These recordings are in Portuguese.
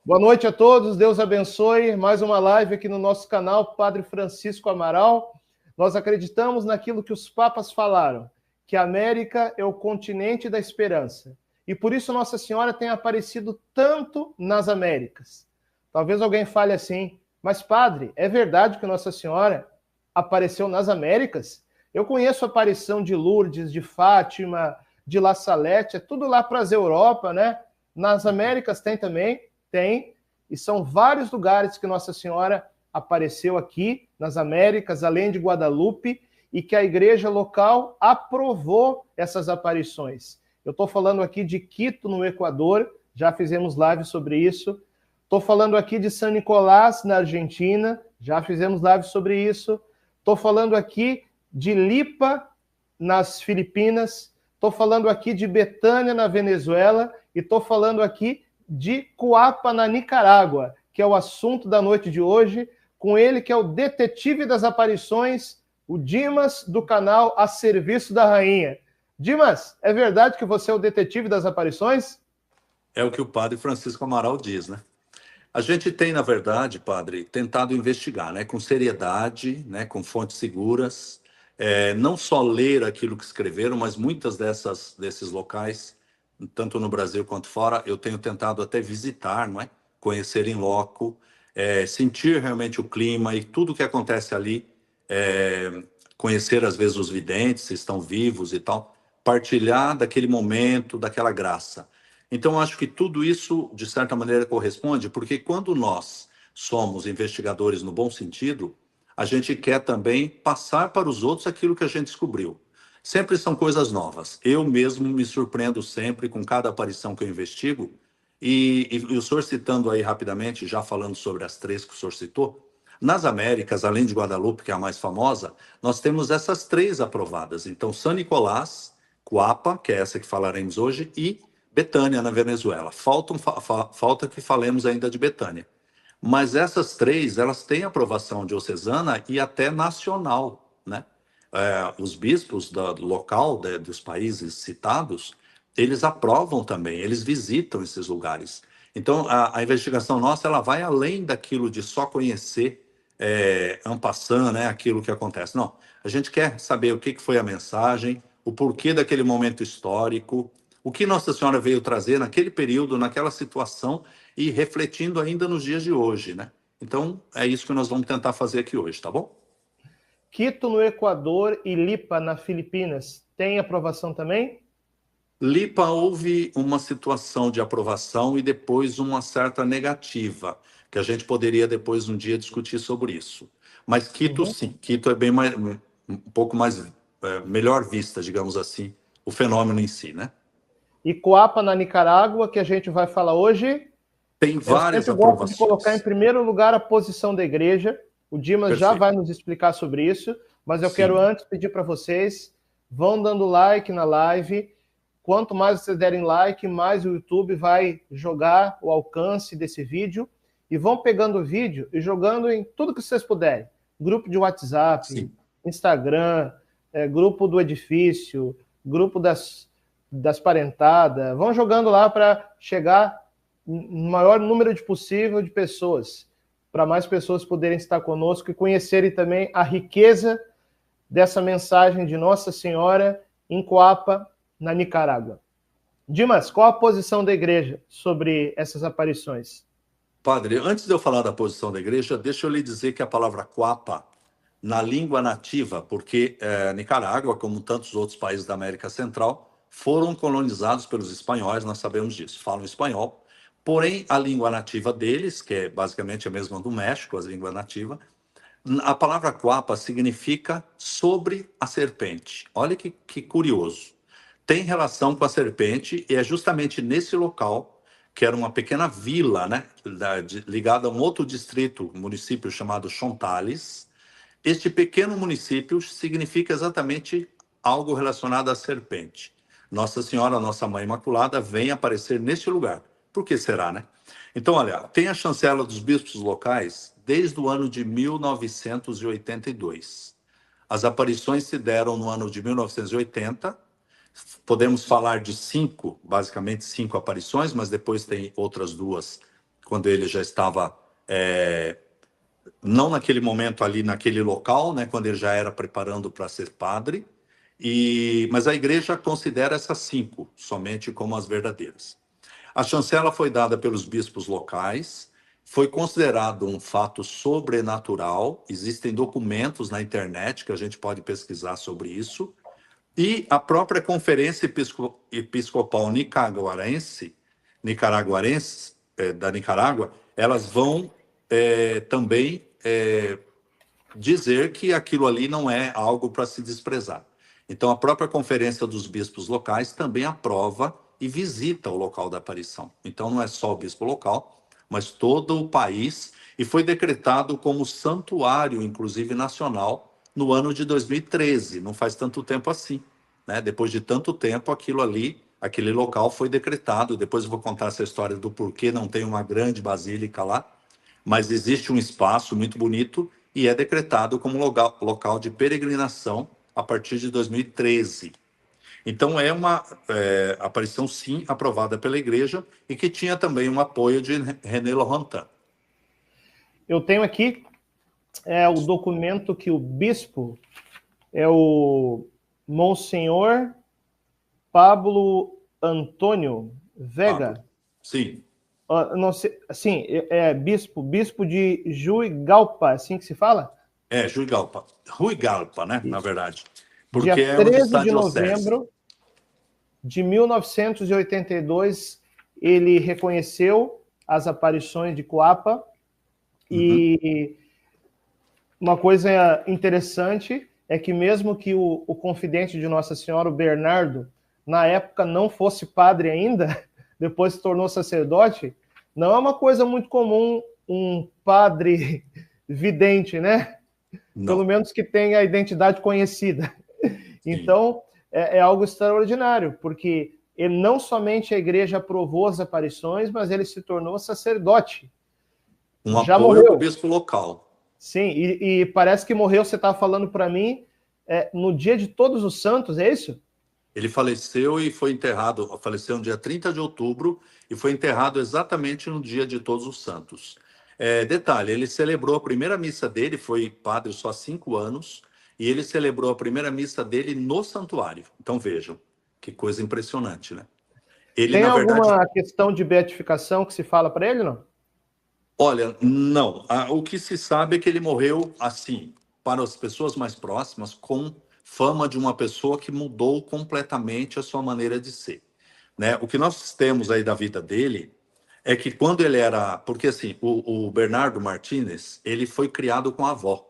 Boa noite a todos, Deus abençoe. Mais uma live aqui no nosso canal, Padre Francisco Amaral. Nós acreditamos naquilo que os papas falaram, que a América é o continente da esperança. E por isso Nossa Senhora tem aparecido tanto nas Américas. Talvez alguém fale assim, mas padre, é verdade que Nossa Senhora apareceu nas Américas? Eu conheço a aparição de Lourdes, de Fátima, de La Salette, é tudo lá para as Europa, né? Nas Américas tem também, tem, e são vários lugares que Nossa Senhora apareceu aqui nas Américas, além de Guadalupe, e que a igreja local aprovou essas aparições. Eu estou falando aqui de Quito, no Equador, já fizemos live sobre isso. Estou falando aqui de San Nicolás, na Argentina, já fizemos live sobre isso. Estou falando aqui de Lipa, nas Filipinas. Estou falando aqui de Betânia, na Venezuela. E estou falando aqui de Coapa, na Nicarágua, que é o assunto da noite de hoje, com ele que é o detetive das aparições, o Dimas, do canal A Serviço da Rainha. Dimas, é verdade que você é o detetive das aparições? É o que o padre Francisco Amaral diz, né? A gente tem, na verdade, padre, tentado investigar, né, com seriedade, né, com fontes seguras, não só ler aquilo que escreveram, mas muitas desses locais, tanto no Brasil quanto fora, eu tenho tentado até visitar, não é? Conhecer em loco, sentir realmente o clima e tudo que acontece ali, conhecer às vezes os videntes, se estão vivos e tal, partilhar daquele momento, daquela graça. Então, acho que tudo isso, de certa maneira, corresponde, porque quando nós somos investigadores no bom sentido, a gente quer também passar para os outros aquilo que a gente descobriu. Sempre são coisas novas. Eu mesmo me surpreendo sempre com cada aparição que eu investigo. E o senhor citando aí rapidamente, já falando sobre as três que o senhor citou, nas Américas, além de Guadalupe, que é a mais famosa, nós temos essas três aprovadas. Então, San Nicolás, Coapa, que é essa que falaremos hoje, e Betânia, na Venezuela. Falta que falemos ainda de Betânia. Mas essas três, elas têm aprovação diocesana e até nacional, né? Os bispos do local, dos países citados, eles aprovam também, eles visitam esses lugares. Então, a investigação nossa, ela vai além daquilo de só conhecer en passant, né, aquilo que acontece. Não, a gente quer saber o que foi a mensagem, o porquê daquele momento histórico, o que Nossa Senhora veio trazer naquele período, naquela situação e refletindo ainda nos dias de hoje, né? Então, é isso que nós vamos tentar fazer aqui hoje, tá bom? Quito, no Equador, e Lipa, na Filipinas, tem aprovação também? Lipa houve uma situação de aprovação e depois uma certa negativa, que a gente poderia depois um dia discutir sobre isso. Mas Quito, sim, Quito é bem mais, um pouco mais, melhor vista, digamos assim, o fenômeno em si, né? E Coapa, na Nicarágua, que a gente vai falar hoje. Tem várias Eu sempre gosto de colocar em aprovações. primeiro lugar a posição da igreja. O Dimas já Perfeito. vai nos explicar sobre isso, mas eu Sim. quero antes pedir para vocês, vão dando like na live. Quanto mais vocês derem like, mais o YouTube vai jogar o alcance desse vídeo. E vão pegando o vídeo e jogando em tudo que vocês puderem. Grupo de WhatsApp, Sim. Instagram, grupo do edifício, grupo das parentadas. Vão jogando lá para chegar no maior número possível de pessoas, para mais pessoas poderem estar conosco e conhecerem também a riqueza dessa mensagem de Nossa Senhora em Coapa, na Nicarágua. Dimas, qual a posição da igreja sobre essas aparições? Padre, antes de eu falar da posição da igreja, deixa eu lhe dizer que a palavra Coapa, na língua nativa, porque Nicarágua, como tantos outros países da América Central, foram colonizados pelos espanhóis, nós sabemos disso, falam espanhol. Porém, a língua nativa deles, que é basicamente a mesma do México, a língua nativa, a palavra Coapa significa sobre a serpente. Olha que curioso. Tem relação com a serpente e é justamente nesse local, que era uma pequena vila, né, ligada a um outro distrito, município chamado Chontales. Este pequeno município significa exatamente algo relacionado à serpente. Nossa Senhora, Nossa Mãe Imaculada, vem aparecer neste lugar. Por que será, né? Então, olha, tem a chancela dos bispos locais desde o ano de 1982. As aparições se deram no ano de 1980. Podemos falar de basicamente cinco aparições, mas depois tem outras duas quando ele já estava, não naquele momento ali, naquele local, né, quando ele já era preparando para ser padre, mas a igreja considera essas 5 somente como as verdadeiras. A chancela foi dada pelos bispos locais, foi considerado um fato sobrenatural, existem documentos na internet que a gente pode pesquisar sobre isso, e a própria Conferência Episcopal Nicaraguarense, da Nicarágua, elas vão também dizer que aquilo ali não é algo para se desprezar. Então, a própria Conferência dos Bispos Locais também aprova e visita o local da aparição. Então, não é só o bispo local, mas todo o país, e foi decretado como santuário, inclusive nacional, no ano de 2013, não faz tanto tempo assim, né? Depois de tanto tempo, aquilo ali, aquele local foi decretado. Depois eu vou contar essa história do porquê não tem uma grande basílica lá, mas existe um espaço muito bonito e é decretado como local de peregrinação a partir de 2013. Então, é uma aparição, sim, aprovada pela igreja e que tinha também um apoio de René Laurentin. Eu tenho aqui o documento que o bispo é o Monsenhor Pablo Antônio Vega. Pablo. Sim. Não sei, sim, bispo de Juigalpa, assim que se fala? Juigalpa, né, na verdade. Porque dia 13 de novembro de 1982, ele reconheceu as aparições de Coapa. E uma coisa interessante é que mesmo que o confidente de Nossa Senhora, o Bernardo, na época não fosse padre ainda, depois se tornou sacerdote, não é uma coisa muito comum um padre vidente, né? Não. Pelo menos que tenha a identidade conhecida. Então, é algo extraordinário, porque ele não somente a igreja aprovou as aparições, mas ele se tornou sacerdote. Já apoio do bispo local. Sim, e parece que morreu, você estava falando para mim, no dia de Todos os Santos, é isso? Ele faleceu e foi enterrado, faleceu no dia 30 de outubro e foi enterrado exatamente no dia de Todos os Santos. Detalhe, ele celebrou a primeira missa dele, foi padre só há 5 anos, e ele celebrou a primeira missa dele no santuário. Então vejam, que coisa impressionante, né? Ele, tem alguma questão de beatificação que se fala para ele, não? Olha, não. O que se sabe é que ele morreu assim, para as pessoas mais próximas, com fama de uma pessoa que mudou completamente a sua maneira de ser, né? O que nós temos aí da vida dele é que quando ele era... Porque assim, o Bernardo Martínez, ele foi criado com a avó.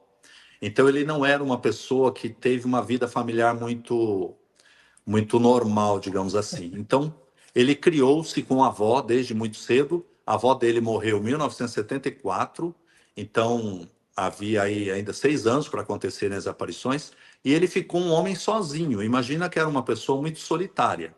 Então ele não era uma pessoa que teve uma vida familiar muito normal, digamos assim. Então ele criou-se com a avó desde muito cedo. A avó dele morreu em 1974, então havia aí ainda 6 anos para acontecerem as aparições, e ele ficou um homem sozinho. Imagina que era uma pessoa muito solitária.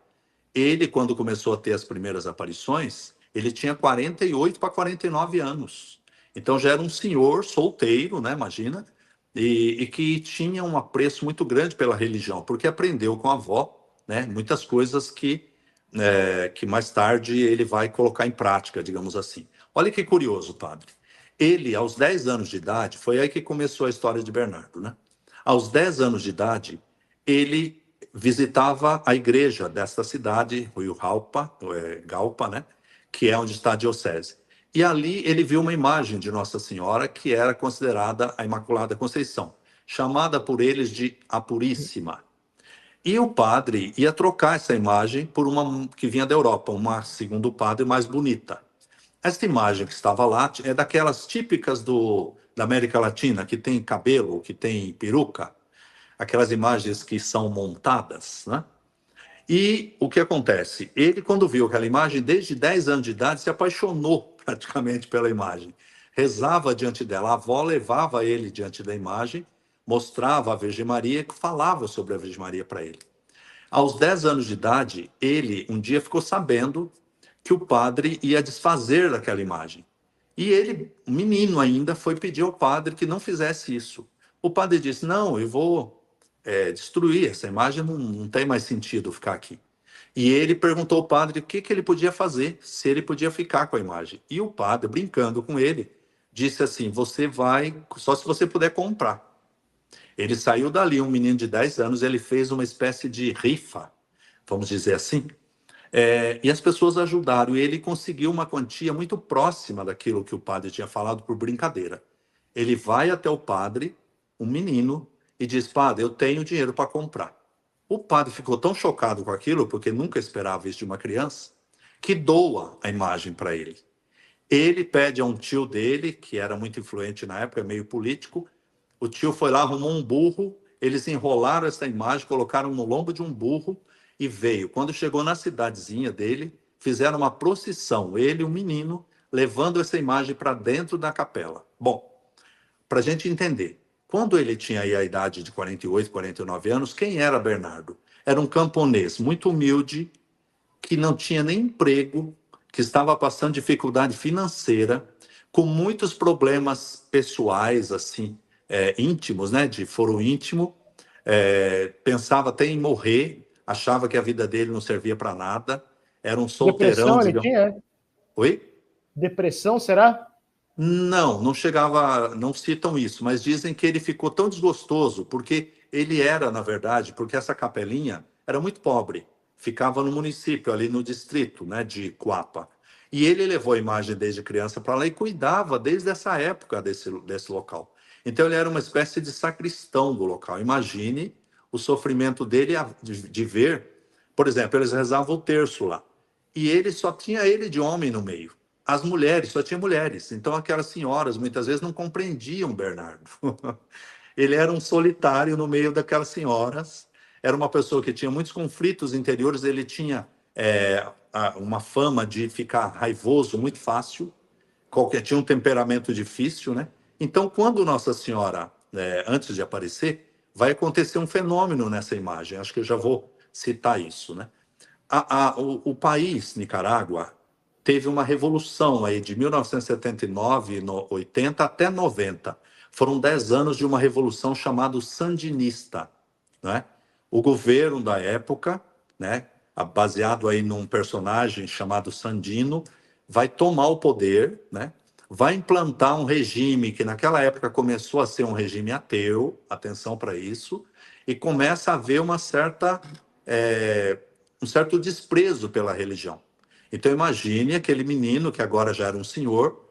Ele, quando começou a ter as primeiras aparições, ele tinha 48 para 49 anos. Então já era um senhor solteiro, né? Imagina, e que tinha um apreço muito grande pela religião, porque aprendeu com a avó, né? Muitas coisas que mais tarde ele vai colocar em prática, digamos assim. Olha que curioso, padre. Ele, aos 10 anos de idade, foi aí que começou a história de Bernardo, né? Aos 10 anos de idade, ele visitava a igreja desta cidade, Galpa, né? Que é onde está a diocese. E ali ele viu uma imagem de Nossa Senhora que era considerada a Imaculada Conceição, chamada por eles de a Puríssima. E o padre ia trocar essa imagem por uma que vinha da Europa, uma, segundo o padre, mais bonita. Esta imagem que estava lá é daquelas típicas da América Latina, que tem cabelo, que tem peruca, aquelas imagens que são montadas, né? E o que acontece? Ele, quando viu aquela imagem, desde 10 anos de idade, se apaixonou praticamente pela imagem. Rezava diante dela, a avó levava ele diante da imagem, mostrava a Virgem Maria, que falava sobre a Virgem Maria para ele. Aos 10 anos de idade, ele um dia ficou sabendo que o padre ia desfazer daquela imagem. E ele, menino ainda, foi pedir ao padre que não fizesse isso. O padre disse, não, eu vou destruir essa imagem, não tem mais sentido ficar aqui. E ele perguntou ao padre o que ele podia fazer, se ele podia ficar com a imagem. E o padre, brincando com ele, disse assim: você vai, só se você puder comprar. Ele saiu dali, um menino de 10 anos, ele fez uma espécie de rifa, vamos dizer assim, e as pessoas ajudaram, e ele conseguiu uma quantia muito próxima daquilo que o padre tinha falado por brincadeira. Ele vai até o padre, um menino, e diz: padre, eu tenho dinheiro para comprar. O padre ficou tão chocado com aquilo, porque nunca esperava isso de uma criança, que doa a imagem para ele. Ele pede a um tio dele, que era muito influente na época, meio político. O tio foi lá, arrumou um burro, eles enrolaram essa imagem, colocaram no lombo de um burro e veio. Quando chegou na cidadezinha dele, fizeram uma procissão, ele e o menino, levando essa imagem para dentro da capela. Bom, para a gente entender, quando ele tinha aí a idade de 48, 49 anos, quem era Bernardo? Era um camponês muito humilde, que não tinha nem emprego, que estava passando dificuldade financeira, com muitos problemas pessoais, assim, íntimos, né, de foro íntimo, pensava até em morrer, achava que a vida dele não servia para nada, era um solteirão, Depressão ele digamos. tinha? Oi? Depressão, será? Não, não chegava, não citam isso, mas dizem que ele ficou tão desgostoso, porque ele era, na verdade, porque essa capelinha era muito pobre, ficava no município, ali no distrito, né, de Coapa. E ele levou a imagem desde criança para lá e cuidava desde essa época desse local. Então ele era uma espécie de sacristão do local. Imagine o sofrimento dele de ver, por exemplo, eles rezavam o terço lá, e ele só tinha ele de homem no meio. As mulheres, só tinha mulheres. Então, aquelas senhoras muitas vezes não compreendiam Bernardo. Ele era um solitário no meio daquelas senhoras. Era uma pessoa que tinha muitos conflitos interiores. Ele tinha uma fama de ficar raivoso muito fácil. Tinha um temperamento difícil, né? Então, quando Nossa Senhora, antes de aparecer, vai acontecer um fenômeno nessa imagem. Acho que eu já vou citar isso, né? O país, Nicarágua, teve uma revolução aí de 1979, 80 até 90. Foram 10 anos de uma revolução chamada sandinista, né? O governo da época, né, baseado aí num personagem chamado Sandino, vai tomar o poder, né? Vai implantar um regime que naquela época começou a ser um regime ateu, atenção para isso, e começa a haver um certo desprezo pela religião. Então imagine aquele menino que agora já era um senhor,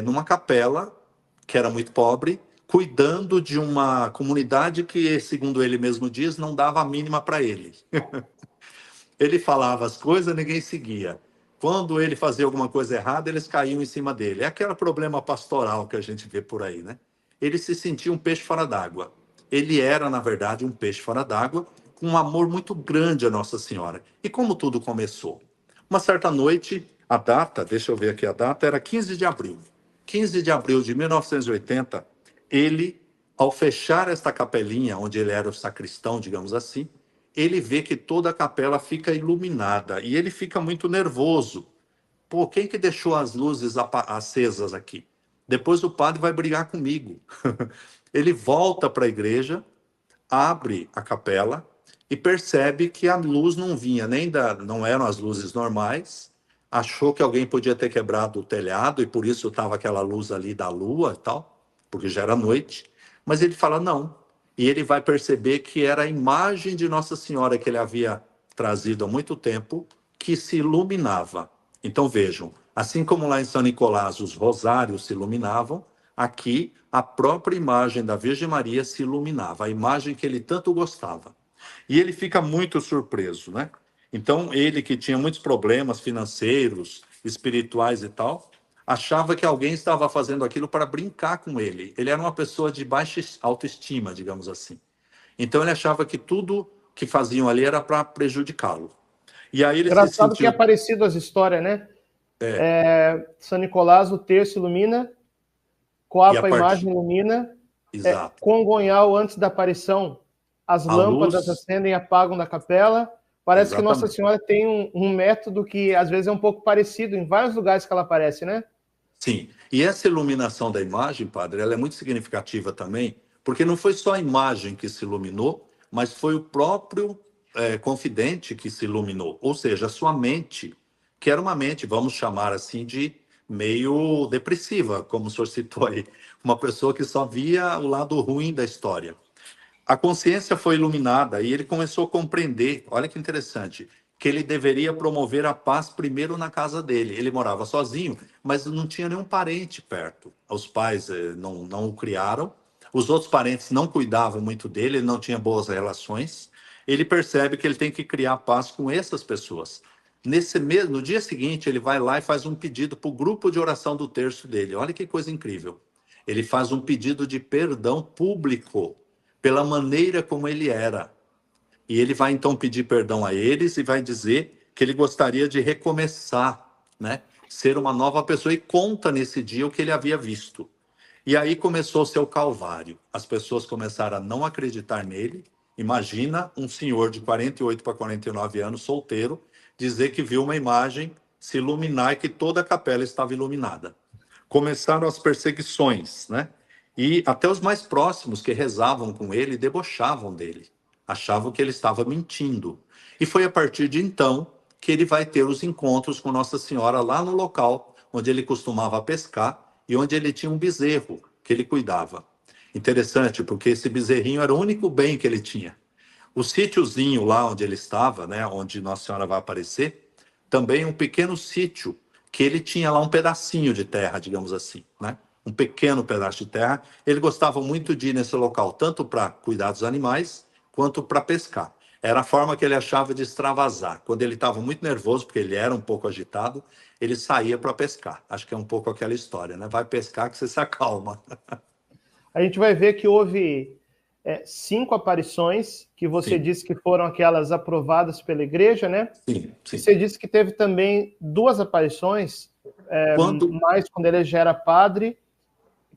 numa capela que era muito pobre, cuidando de uma comunidade que, segundo ele mesmo diz, não dava a mínima para ele. Ele falava as coisas, ninguém seguia. Quando ele fazia alguma coisa errada, eles caíam em cima dele. É aquele problema pastoral que a gente vê por aí, né? Ele se sentia um peixe fora d'água. Ele era, na verdade, um peixe fora d'água, com um amor muito grande a Nossa Senhora. E como tudo começou? Uma certa noite, a data, deixa eu ver aqui a data, era 15 de abril. 15 de abril de 1980, ele, ao fechar esta capelinha, onde ele era o sacristão, digamos assim, ele vê que toda a capela fica iluminada e ele fica muito nervoso. Pô, quem que deixou as luzes acesas aqui? Depois o padre vai brigar comigo. Ele volta para a igreja, abre a capela e percebe que a luz não vinha não eram as luzes normais. Achou que alguém podia ter quebrado o telhado e por isso estava aquela luz ali da lua e tal, porque já era noite. Mas ele fala não. E ele vai perceber que era a imagem de Nossa Senhora que ele havia trazido há muito tempo que se iluminava. Então vejam, assim como lá em São Nicolás os rosários se iluminavam, aqui a própria imagem da Virgem Maria se iluminava, a imagem que ele tanto gostava. E ele fica muito surpreso, né? Então, ele que tinha muitos problemas financeiros, espirituais e tal, achava que alguém estava fazendo aquilo para brincar com ele. Ele era uma pessoa de baixa autoestima, digamos assim. Então, ele achava que tudo que faziam ali era para prejudicá-lo. E aí ele se Engraçado que é sentiu... parecido as histórias, né? São Nicolás, o terço ilumina, E a Coapa, a partir... imagem ilumina, Exato. Congonhal, antes da aparição, as A lâmpadas luz... acendem e apagam da capela. Parece que Nossa Exatamente. Senhora tem um método que às vezes é um pouco parecido em vários lugares que ela aparece, né? Sim, e essa iluminação da imagem, padre, ela é muito significativa também, porque não foi só a imagem que se iluminou, mas foi o próprio confidente que se iluminou, ou seja, a sua mente, que era uma mente, vamos chamar assim, de meio depressiva, como o senhor citou aí, uma pessoa que só via o lado ruim da história. A consciência foi iluminada e ele começou a compreender, olha que interessante, que ele deveria promover a paz primeiro na casa dele. Ele morava sozinho, mas não tinha nenhum parente perto. Os pais não o criaram, os outros parentes não cuidavam muito dele, ele não tinha boas relações. Ele percebe que ele tem que criar paz com essas pessoas. No dia seguinte, ele vai lá e faz um pedido para o grupo de oração do terço dele. Olha que coisa incrível. Ele faz um pedido de perdão público pela maneira como ele era. E ele vai então pedir perdão a eles e vai dizer que ele gostaria de recomeçar, né? Ser uma nova pessoa, e conta nesse dia o que ele havia visto. E aí começou o seu calvário. As pessoas começaram a não acreditar nele. Imagina um senhor de 48 para 49 anos, solteiro, dizer que viu uma imagem se iluminar e que toda a capela estava iluminada. Começaram as perseguições, né? E até os mais próximos que rezavam com ele debochavam dele, achavam que ele estava mentindo. E foi a partir de então que ele vai ter os encontros com Nossa Senhora lá no local onde ele costumava pescar e onde ele tinha um bezerro que ele cuidava. Interessante, porque esse bezerrinho era o único bem que ele tinha. O sítiozinho lá onde ele estava, né, onde Nossa Senhora vai aparecer, também um pequeno sítio que ele tinha lá um pedacinho de terra, digamos assim, né? Um pequeno pedaço de terra. Ele gostava muito de ir nesse local, tanto para cuidar dos animais, quanto para pescar. Era a forma que ele achava de extravasar. Quando ele estava muito nervoso, porque ele era um pouco agitado, ele saía para pescar. Acho que é um pouco aquela história, né? Vai pescar que você se acalma. A gente vai ver que houve 5 aparições, que você Sim. disse que foram aquelas aprovadas pela igreja, né? Sim, sim. E você disse que teve também 2 aparições, mais quando ele já era padre,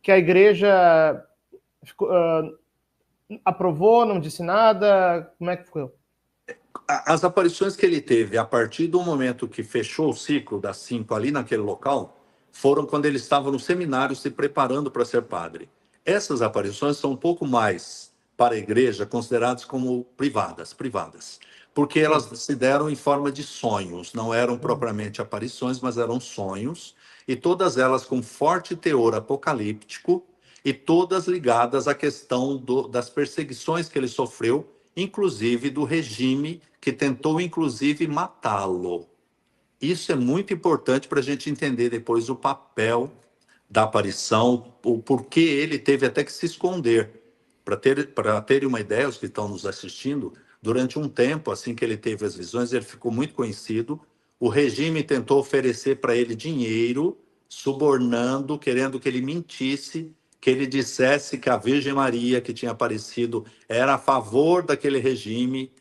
que a igreja aprovou, não disse nada. Como é que foi? As aparições que ele teve a partir do momento que fechou o ciclo das 5 ali naquele local foram quando ele estava no seminário se preparando para ser padre. Essas aparições são um pouco mais para a igreja consideradas como privadas, porque elas se deram em forma de sonhos, não eram propriamente aparições, mas eram sonhos, e todas elas com forte teor apocalíptico e todas ligadas à questão das perseguições que ele sofreu, inclusive do regime que tentou, inclusive, matá-lo. Isso é muito importante para a gente entender depois o papel da aparição, o porquê ele teve até que se esconder. Para terem uma ideia, os que estão nos assistindo, durante um tempo, assim que ele teve as visões, ele ficou muito conhecido. O regime tentou oferecer para ele dinheiro, subornando, querendo que ele mentisse, que ele dissesse que a Virgem Maria, que tinha aparecido, era a favor daquele regime.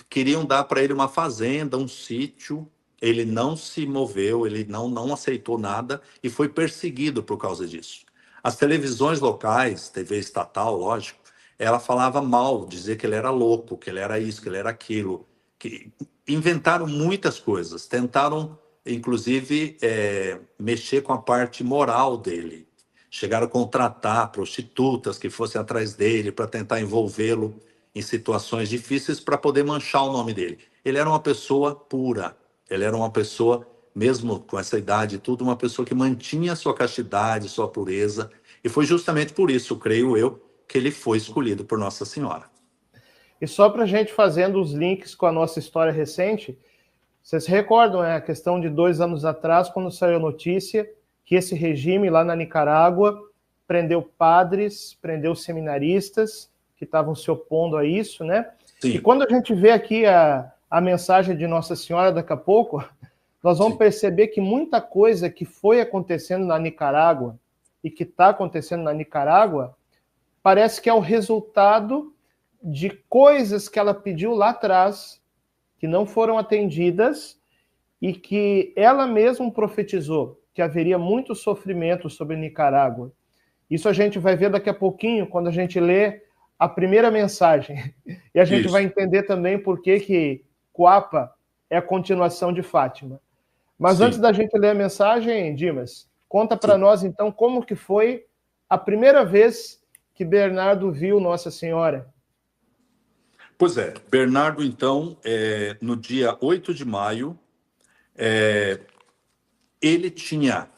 Queriam dar para ele uma fazenda, um sítio. Ele não se moveu, ele não aceitou nada e foi perseguido por causa disso. As televisões locais, TV estatal, lógico, ela falava mal, dizia que ele era louco, que ele era isso, que ele era aquilo. Que inventaram muitas coisas, tentaram, inclusive, mexer com a parte moral dele. Chegaram a contratar prostitutas que fossem atrás dele para tentar envolvê-lo em situações difíceis para poder manchar o nome dele. Ele era uma pessoa pura, ele era uma pessoa, mesmo com essa idade e tudo, uma pessoa que mantinha sua castidade, sua pureza, e foi justamente por isso, creio eu, que ele foi escolhido por Nossa Senhora. E só para a gente fazendo os links com a nossa história recente, vocês se recordam, a questão de 2 anos atrás, quando saiu a notícia que esse regime lá na Nicarágua prendeu padres, prendeu seminaristas que estavam se opondo a isso, né? Sim. E quando a gente vê aqui a mensagem de Nossa Senhora daqui a pouco, nós vamos perceber que muita coisa que foi acontecendo na Nicarágua e que está acontecendo na Nicarágua parece que é o resultado de coisas que ela pediu lá atrás, que não foram atendidas e que ela mesma profetizou que haveria muito sofrimento sobre Nicarágua. Isso a gente vai ver daqui a pouquinho, quando a gente lê a primeira mensagem. E a gente vai entender também por que Cuapa é a continuação de Fátima. Mas antes da gente ler a mensagem, Dimas, conta para nós, então, como que foi a primeira vez que Bernardo viu Nossa Senhora. Pois é, Bernardo, então, no dia 8 de maio, ele tinha,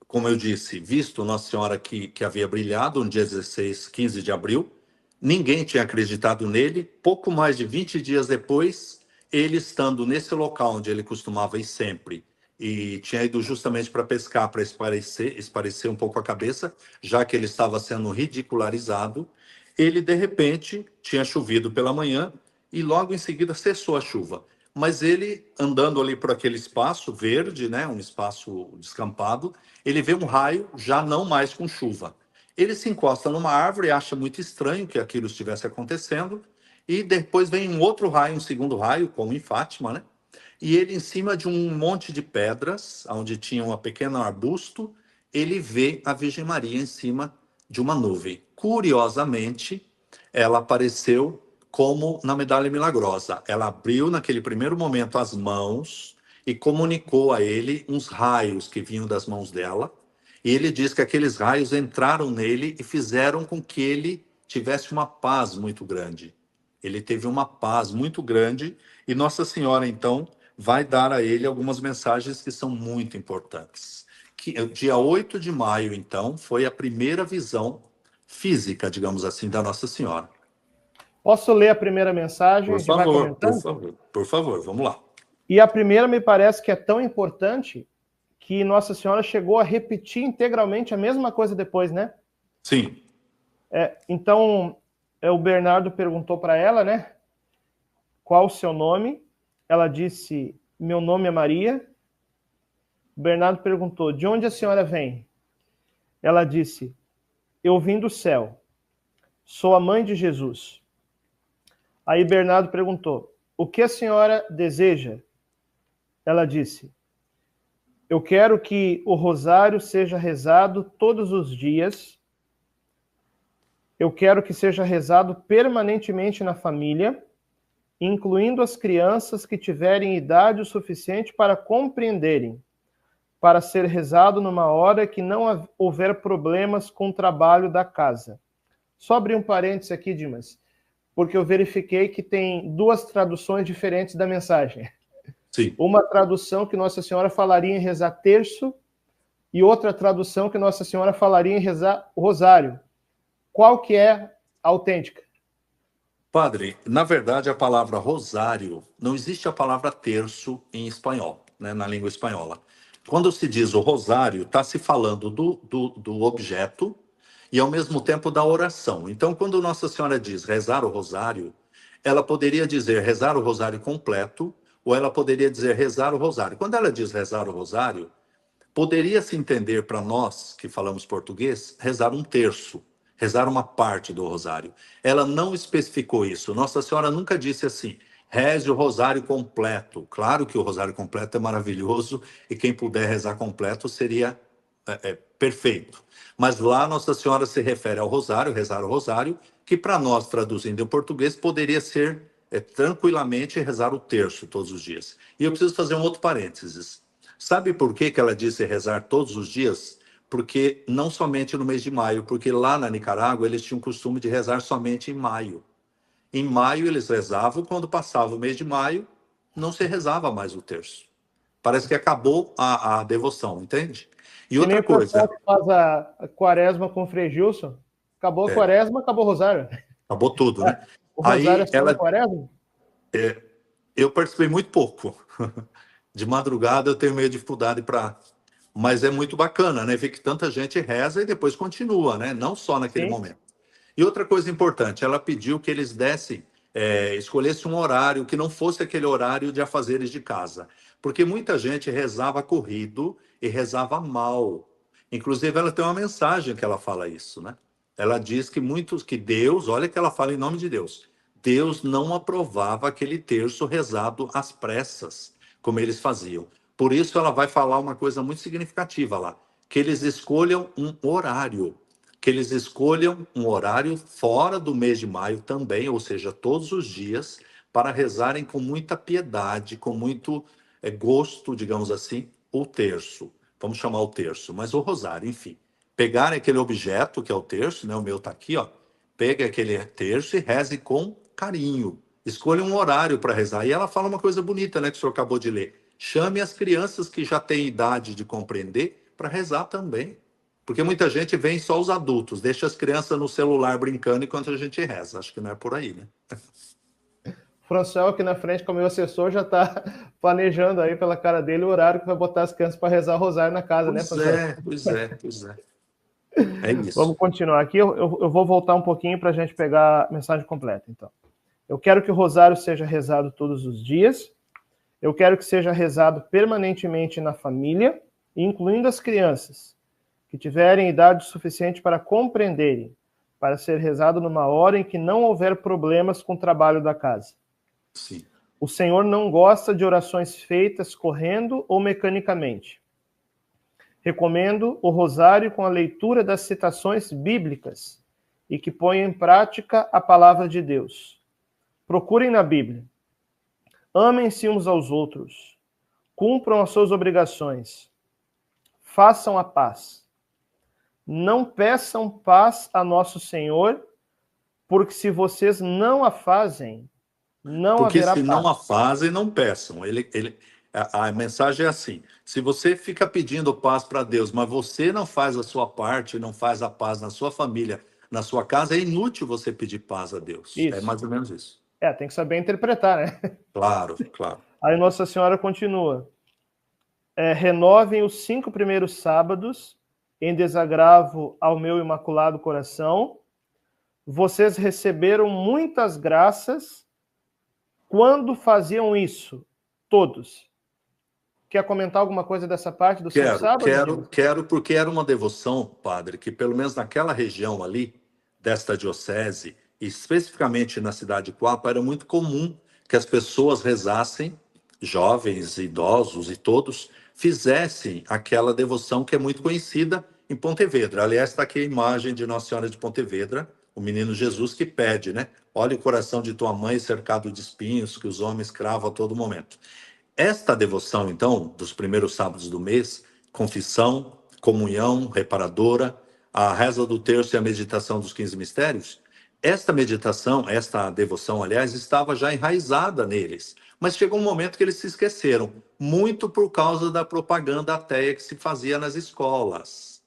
como eu disse, visto Nossa Senhora que havia brilhado no dia 16, 15 de abril. Ninguém tinha acreditado nele. Pouco mais de 20 dias depois, ele estando nesse local onde ele costumava ir sempre, e tinha ido justamente para pescar, para esparecer um pouco a cabeça, já que ele estava sendo ridicularizado, ele, de repente, tinha chovido pela manhã e logo em seguida cessou a chuva. Mas ele, andando ali por aquele espaço verde, né, um espaço descampado, ele vê um raio, já não mais com chuva. Ele se encosta numa árvore, acha muito estranho que aquilo estivesse acontecendo, e depois vem um outro raio, um segundo raio, como em Fátima, né? E ele, em cima de um monte de pedras, onde tinha um pequeno arbusto, ele vê a Virgem Maria em cima de uma nuvem. Curiosamente, ela apareceu como na Medalha Milagrosa. Ela abriu, naquele primeiro momento, as mãos e comunicou a ele uns raios que vinham das mãos dela. E ele diz que aqueles raios entraram nele e fizeram com que ele tivesse uma paz muito grande. Ele teve uma paz muito grande e Nossa Senhora, então, vai dar a ele algumas mensagens que são muito importantes. Que, dia 8 de maio, então, foi a primeira visão física, digamos assim, da Nossa Senhora. Posso ler a primeira mensagem? A gente vai comentando? Por favor, vamos lá. E a primeira me parece que é tão importante que Nossa Senhora chegou a repetir integralmente a mesma coisa depois, né? Sim. Então, o Bernardo perguntou para ela, né? Qual o seu nome? Ela disse, meu nome é Maria. O Bernardo perguntou, de onde a senhora vem? Ela disse, eu vim do céu. Sou a mãe de Jesus. Aí Bernardo perguntou, o que a senhora deseja? Ela disse, eu quero que o rosário seja rezado todos os dias. Eu quero que seja rezado permanentemente na família, incluindo as crianças que tiverem idade o suficiente para compreenderem, para ser rezado numa hora que não houver problemas com o trabalho da casa. Só abrir um parênteses aqui, Dimas, porque eu verifiquei que tem duas traduções diferentes da mensagem. Sim. Uma tradução que Nossa Senhora falaria em rezar terço e outra tradução que Nossa Senhora falaria em rezar o rosário. Qual que é a autêntica? Padre, na verdade a palavra rosário, não existe a palavra terço em espanhol, né, na língua espanhola. Quando se diz o rosário, está se falando do objeto e ao mesmo tempo da oração. Então, quando Nossa Senhora diz rezar o rosário, ela poderia dizer rezar o rosário completo, ou ela poderia dizer rezar o rosário. Quando ela diz rezar o rosário, poderia se entender para nós que falamos português, rezar um terço, rezar uma parte do rosário. Ela não especificou isso. Nossa Senhora nunca disse assim, reze o rosário completo. Claro que o rosário completo é maravilhoso e quem puder rezar completo seria perfeito. Mas lá Nossa Senhora se refere ao rosário, rezar o rosário, que para nós, traduzindo em português, poderia ser tranquilamente rezar o terço todos os dias. E eu preciso fazer um outro parênteses. Sabe por que ela disse rezar todos os dias? Porque não somente no mês de maio, porque lá na Nicarágua eles tinham o costume de rezar somente em maio. Em maio eles rezavam, quando passava o mês de maio, não se rezava mais o terço. Parece que acabou a devoção, entende? E Que nem outra o pessoal coisa. que faz a quaresma com o Frei Gilson. Acabou a quaresma, acabou o rosário. Acabou tudo, né? O rosário Aí é só na ela. quaresma? Eu participei muito pouco. De madrugada eu tenho meio dificuldade para. Mas é muito bacana, né? Ver que tanta gente reza e depois continua, né? Não só naquele Sim. momento. E outra coisa importante, ela pediu que eles dessem, escolhessem um horário que não fosse aquele horário de afazeres de casa. Porque muita gente rezava corrido e rezava mal. Inclusive, ela tem uma mensagem que ela fala isso, né? Ela diz que Deus, olha que ela fala em nome de Deus, Deus não aprovava aquele terço rezado às pressas, como eles faziam. Por isso, ela vai falar uma coisa muito significativa lá, que eles escolham um horário, que eles escolham um horário fora do mês de maio também, ou seja, todos os dias, para rezarem com muita piedade, com muito gosto, digamos assim, o terço. Vamos chamar o terço, mas o rosário, enfim. Pegarem aquele objeto, que é o terço, né? O meu está aqui, ó. Pegue aquele terço e reze com carinho. Escolha um horário para rezar. E ela fala uma coisa bonita, né, que o senhor acabou de ler. Chame as crianças que já têm idade de compreender para rezar também. Porque muita gente vem só os adultos, deixa as crianças no celular brincando enquanto a gente reza. Acho que não é por aí, né? O Franciel aqui na frente, como meu assessor, já está planejando aí pela cara dele o horário que vai botar as crianças para rezar o rosário na casa, né, Franciel? Pois é. É Vamos isso. continuar aqui. Eu vou voltar um pouquinho para a gente pegar a mensagem completa, então. Eu quero que o rosário seja rezado todos os dias. Eu quero que seja rezado permanentemente na família, incluindo as crianças, que tiverem idade suficiente para compreenderem, para ser rezado numa hora em que não houver problemas com o trabalho da casa. Sim. O Senhor não gosta de orações feitas correndo ou mecanicamente. Recomendo o rosário com a leitura das citações bíblicas e que ponha em prática a palavra de Deus. Procurem na Bíblia. Amem-se uns aos outros. Cumpram as suas obrigações. Façam a paz. Não peçam paz a nosso Senhor, porque se vocês não a fazem, não Porque haverá se não paz. a fazem, não peçam. A mensagem é assim: se você fica pedindo paz para Deus, mas você não faz a sua parte, não faz a paz na sua família, na sua casa, é inútil você pedir paz a Deus. É Isso. mais ou menos isso. Tem que saber interpretar, né? Claro. Aí Nossa Senhora continua. Renovem os 5 primeiros sábados em desagravo ao meu imaculado coração. Vocês receberam muitas graças quando faziam isso, todos. Quer comentar alguma coisa dessa parte dos 5 sábados? Quero, porque era uma devoção, padre, que pelo menos naquela região ali, desta diocese, e especificamente na cidade de Coapa, era muito comum que as pessoas rezassem, jovens, idosos e todos, fizessem aquela devoção que é muito conhecida em Pontevedra. Aliás, está aqui a imagem de Nossa Senhora de Pontevedra, o menino Jesus que pede, né? Olha o coração de tua mãe cercado de espinhos que os homens cravam a todo momento. Esta devoção, então, dos primeiros sábados do mês, confissão, comunhão reparadora, a reza do terço e a meditação dos 15 mistérios, esta meditação, esta devoção, aliás, estava já enraizada neles. Mas chegou um momento que eles se esqueceram, muito por causa da propaganda ateia que se fazia nas escolas.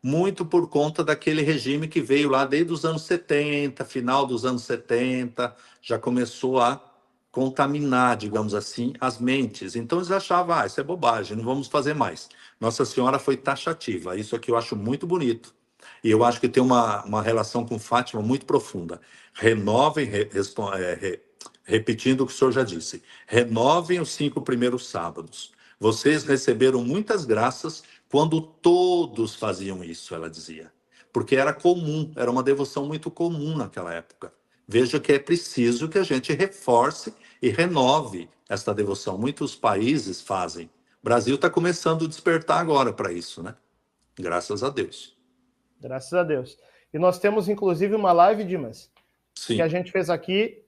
Muito por conta daquele regime que veio lá desde os anos 70, final dos anos 70, já começou a contaminar, digamos assim, as mentes. Então eles achavam, isso é bobagem, não vamos fazer mais. Nossa Senhora foi taxativa. Isso aqui eu acho muito bonito. E eu acho que tem uma relação com Fátima muito profunda. Renovem, repetindo o que o senhor já disse, renovem os 5 primeiros sábados. Vocês receberam muitas graças quando todos faziam isso, ela dizia. Porque era comum, era uma devoção muito comum naquela época. Veja que é preciso que a gente reforce e renove esta devoção. Muitos países fazem. O Brasil está começando a despertar agora para isso, né? Graças a Deus. Graças a Deus. E nós temos, inclusive, uma live, Dimas, Sim. que a gente fez aqui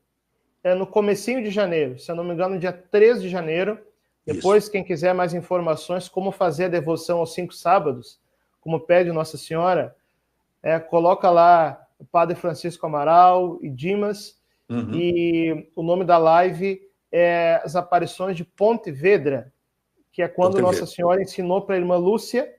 no comecinho de janeiro, se eu não me engano, dia 3 de janeiro. Depois, isso. Quem quiser mais informações, como fazer a devoção aos 5 sábados, como pede Nossa Senhora, coloca lá o Padre Francisco Amaral e Dimas, e o nome da live é As Aparições de Pontevedra, que é quando Nossa Senhora ensinou para a irmã Lúcia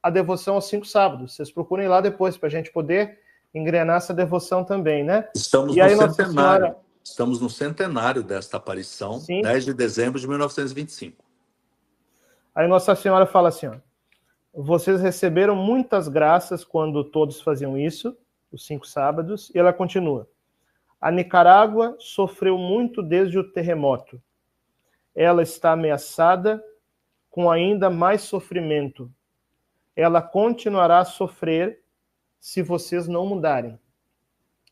a devoção aos 5 sábados. Vocês procurem lá depois, para a gente poder engrenar essa devoção também, né? Estamos no centenário. Senhora... Estamos no centenário desta aparição, sim. 10 de dezembro de 1925. Aí Nossa Senhora fala assim, ó, vocês receberam muitas graças quando todos faziam isso, os 5 sábados, e ela continua. A Nicarágua sofreu muito desde o terremoto. Ela está ameaçada com ainda mais sofrimento. Ela continuará a sofrer se vocês não mudarem.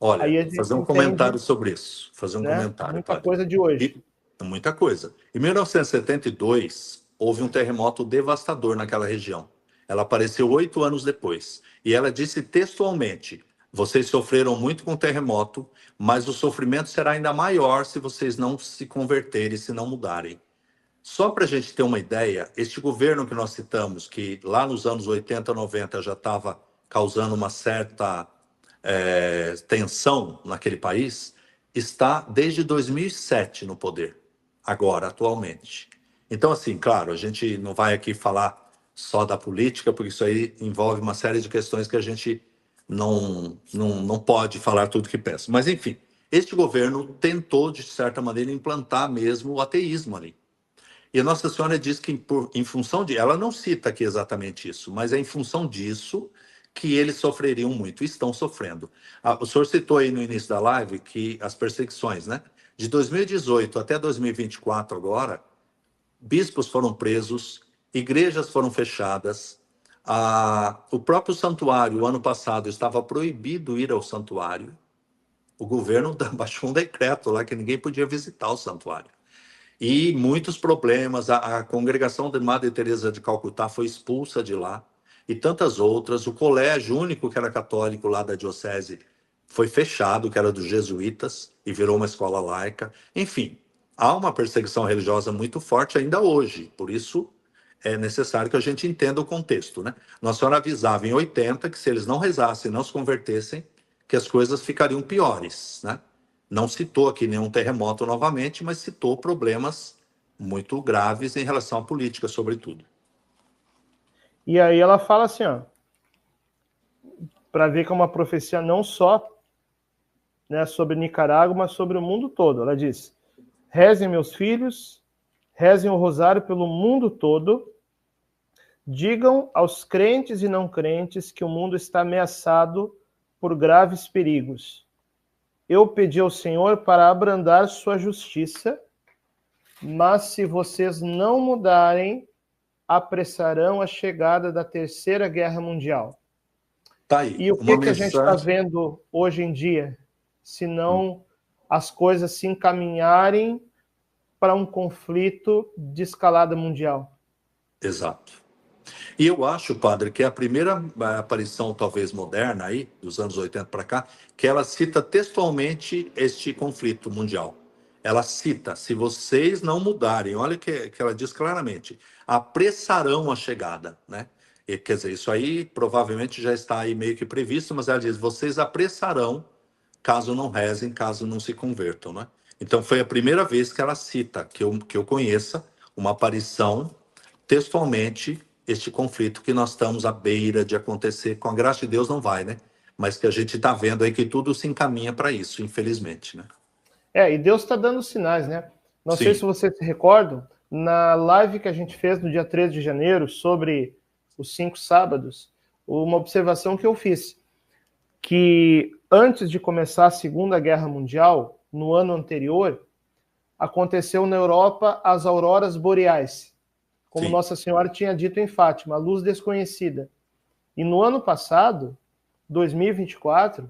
Olha, aí fazer um comentário sobre isso. Fazer um comentário. Muita coisa de hoje. Muita coisa. Em 1972, houve um terremoto devastador naquela região. Ela apareceu 8 anos depois. E ela disse textualmente, vocês sofreram muito com o terremoto, mas o sofrimento será ainda maior se vocês não se converterem, se não mudarem. Só para a gente ter uma ideia, este governo que nós citamos, que lá nos anos 80, 90 já estava causando uma certa tensão naquele país, está desde 2007 no poder, agora, atualmente. Então, assim, claro, a gente não vai aqui falar só da política, porque isso aí envolve uma série de questões que a gente não pode falar tudo que pensa. Mas, enfim, este governo tentou, de certa maneira, implantar mesmo o ateísmo ali. E a Nossa Senhora diz que, em função de. Ela não cita aqui exatamente isso, mas é em função disso que eles sofreriam muito, e estão sofrendo. O senhor citou aí no início da live que as perseguições, né? De 2018 até 2024, agora, bispos foram presos, igrejas foram fechadas, o próprio santuário, o ano passado, estava proibido ir ao santuário. O governo baixou um decreto lá que ninguém podia visitar o santuário. E muitos problemas. A congregação de Madre Teresa de Calcutá foi expulsa de lá e tantas outras. O colégio único que era católico lá da diocese foi fechado, que era dos jesuítas, e virou uma escola laica. Enfim, há uma perseguição religiosa muito forte ainda hoje. Por isso é necessário que a gente entenda o contexto, né? Nossa Senhora avisava em 80 que se eles não rezassem, não se convertessem, que as coisas ficariam piores, né? Não citou aqui nenhum terremoto novamente, mas citou problemas muito graves em relação à política, sobretudo. E aí ela fala assim, ó, para ver que é uma profecia não só, né, sobre Nicarágua, mas sobre o mundo todo. Ela diz: rezem, meus filhos, rezem o rosário pelo mundo todo, digam aos crentes e não crentes que o mundo está ameaçado por graves perigos. Eu pedi ao Senhor para abrandar sua justiça, mas se vocês não mudarem, apressarão a chegada da Terceira Guerra Mundial. Tá aí, E o que a gente está vendo hoje em dia, se não as coisas se encaminharem para um conflito de escalada mundial? Exato. E eu acho, padre, que é a primeira aparição, talvez moderna, aí, dos anos 80 para cá, que ela cita textualmente este conflito mundial. Ela cita: se vocês não mudarem, olha que ela diz claramente, apressarão a chegada, né? E, quer dizer, isso aí provavelmente já está aí meio que previsto, mas ela diz: vocês apressarão caso não rezem, caso não se convertam, né? Então foi a primeira vez que ela cita, que eu conheça, uma aparição textualmente este conflito que nós estamos à beira de acontecer. Com a graça de Deus não vai, né? Mas que a gente está vendo aí que tudo se encaminha para isso, infelizmente, né? E Deus está dando sinais, né? Não sei se Sim. vocês se recordam, na live que a gente fez no dia 13 de janeiro sobre os 5 sábados, uma observação que eu fiz, que antes de começar a Segunda Guerra Mundial, no ano anterior, aconteceu na Europa as auroras boreais, como Sim. Nossa Senhora tinha dito em Fátima, a luz desconhecida. E no ano passado, 2024,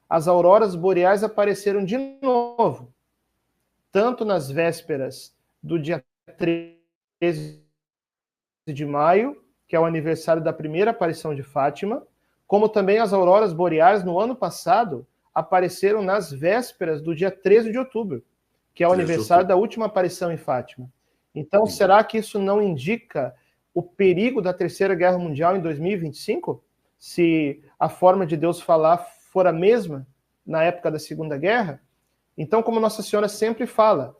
as auroras boreais apareceram de novo, tanto nas vésperas do dia 13 de maio, que é o aniversário da primeira aparição de Fátima, como também as auroras boreais no ano passado apareceram nas vésperas do dia 13 de outubro, que é o aniversário da última aparição em Fátima. Então, será que isso não indica o perigo da Terceira Guerra Mundial em 2025? Se a forma de Deus falar for a mesma na época da Segunda Guerra? Então, como Nossa Senhora sempre fala,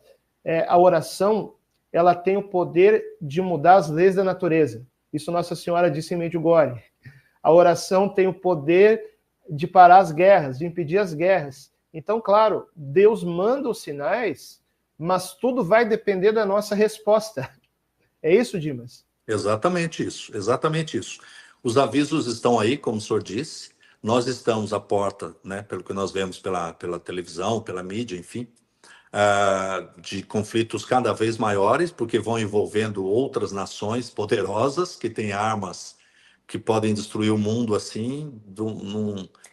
a oração ela tem o poder de mudar as leis da natureza. Isso Nossa Senhora disse em Medjugorje. A oração tem o poder de parar as guerras, de impedir as guerras. Então, claro, Deus manda os sinais, mas tudo vai depender da nossa resposta. É isso, Dimas? Exatamente isso, exatamente isso. Os avisos estão aí, como o senhor disse. Nós estamos à porta, né, pelo que nós vemos pela televisão, pela mídia, enfim, de conflitos cada vez maiores, porque vão envolvendo outras nações poderosas que têm armas que podem destruir o mundo assim,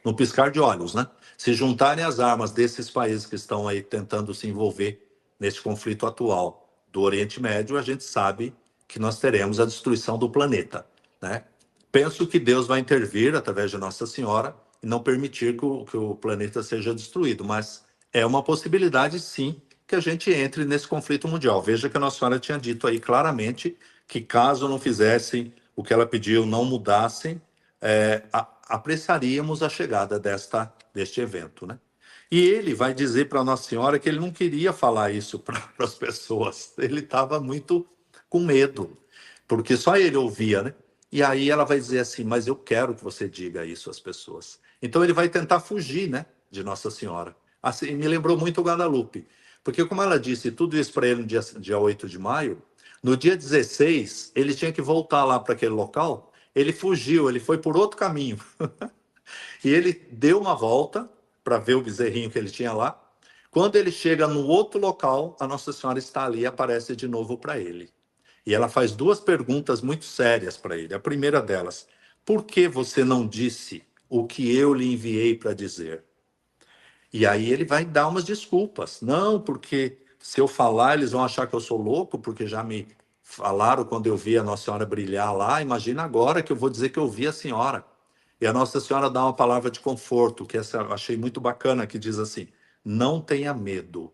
num piscar de olhos, né? Se juntarem as armas desses países que estão aí tentando se envolver nesse conflito atual do Oriente Médio, a gente sabe que nós teremos a destruição do planeta, né? Penso que Deus vai intervir através de Nossa Senhora e não permitir que o planeta seja destruído, mas é uma possibilidade, sim, que a gente entre nesse conflito mundial. Veja que a Nossa Senhora tinha dito aí claramente que caso não fizessem o que ela pediu, não mudassem, apressaríamos a chegada deste evento, né? E ele vai dizer para Nossa Senhora que ele não queria falar isso para as pessoas. Ele estava muito com medo, porque só ele ouvia, né? E aí ela vai dizer assim, mas eu quero que você diga isso às pessoas. Então ele vai tentar fugir, né, de Nossa Senhora. Assim, me lembrou muito o Guadalupe, porque como ela disse tudo isso para ele no dia 8 de maio, no dia 16, ele tinha que voltar lá para aquele local, ele fugiu, ele foi por outro caminho. E ele deu uma volta para ver o bezerrinho que ele tinha lá. Quando ele chega no outro local, a Nossa Senhora está ali e aparece de novo para ele. E ela faz duas perguntas muito sérias para ele. A primeira delas, por que você não disse o que eu lhe enviei para dizer? E aí ele vai dar umas desculpas. Não, porque se eu falar, eles vão achar que eu sou louco, porque já me falaram quando eu vi a Nossa Senhora brilhar lá. Imagina agora que eu vou dizer que eu vi a senhora. E a Nossa Senhora dá uma palavra de conforto, que essa eu achei muito bacana, que diz assim: não tenha medo.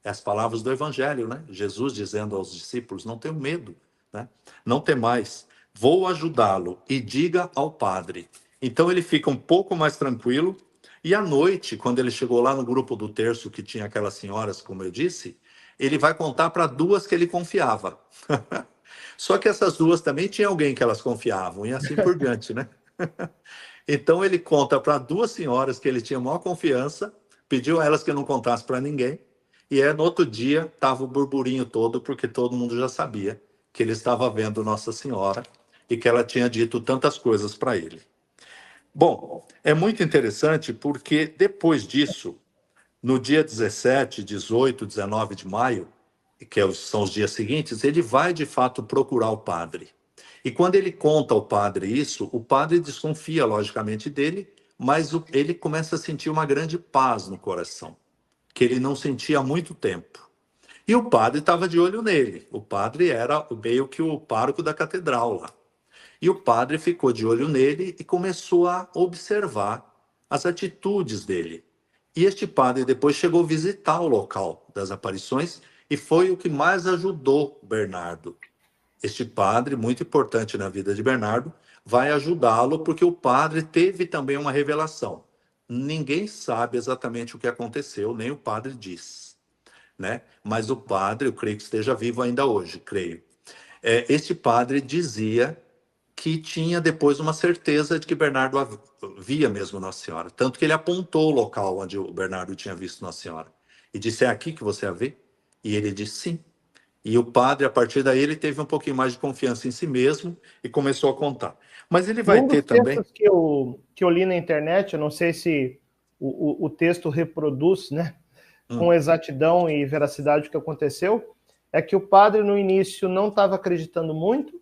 É as palavras do Evangelho, né? Jesus dizendo aos discípulos: não tenham medo, né? Não temais, vou ajudá-lo e diga ao Padre. Então ele fica um pouco mais tranquilo. E à noite, quando ele chegou lá no grupo do terço, que tinha aquelas senhoras, como eu disse, ele vai contar para duas que ele confiava. Só que essas duas também tinha alguém que elas confiavam, e assim por diante, né? Então ele conta para duas senhoras que ele tinha maior confiança, pediu a elas que não contasse para ninguém, e no outro dia estava o burburinho todo, porque todo mundo já sabia que ele estava vendo Nossa Senhora e que ela tinha dito tantas coisas para ele. Bom, é muito interessante porque depois disso, no dia 17, 18, 19 de maio, são os dias seguintes, ele vai de fato procurar o padre. E quando ele conta ao padre isso, o padre desconfia, logicamente, dele, mas ele começa a sentir uma grande paz no coração, que ele não sentia há muito tempo. E o padre estava de olho nele. O padre era meio que o pároco da catedral lá. E o padre ficou de olho nele e começou a observar as atitudes dele. E este padre depois chegou a visitar o local das aparições e foi o que mais ajudou Bernardo. Este padre, muito importante na vida de Bernardo, vai ajudá-lo porque o padre teve também uma revelação. Ninguém sabe exatamente o que aconteceu, nem o padre diz, né? Mas o padre, eu creio que esteja vivo ainda hoje, creio. Este padre dizia que tinha depois uma certeza de que Bernardo via mesmo Nossa Senhora. Tanto que ele apontou o local onde o Bernardo tinha visto Nossa Senhora. E disse, é aqui que você a vê? E ele disse, sim. E o padre, a partir daí, ele teve um pouquinho mais de confiança em si mesmo e começou a contar. Mas ele E vai um ter dos também... textos que eu li na internet, eu não sei se o texto reproduz, né, com exatidão e veracidade o que aconteceu, é que o padre no início não estava acreditando muito,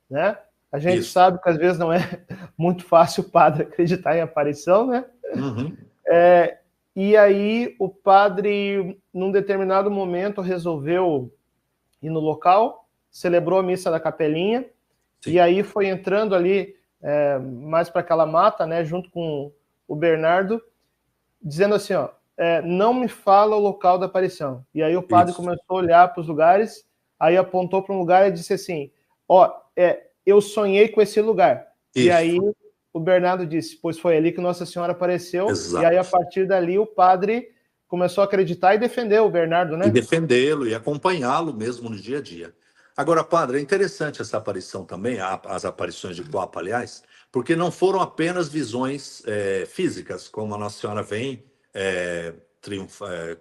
né? A gente Isso. sabe que às vezes não é muito fácil o padre acreditar em aparição, né? Uhum. E aí o padre, num determinado momento, resolveu ir no local, celebrou a missa da capelinha, Sim. e aí foi entrando ali mais para aquela mata, né, junto com o Bernardo, dizendo assim, ó, não me fala o local da aparição. E aí o padre Isso. começou a olhar para os lugares, aí apontou para um lugar e disse assim, ó, eu sonhei com esse lugar. Isso. E aí o Bernardo disse, pois foi ali que Nossa Senhora apareceu. Exato. E aí a partir dali o padre começou a acreditar e defender o Bernardo, né? E defendê-lo e acompanhá-lo mesmo no dia a dia. Agora, padre, é interessante essa aparição também, as aparições de Coapa, aliás, porque não foram apenas visões físicas, como a Nossa Senhora vem,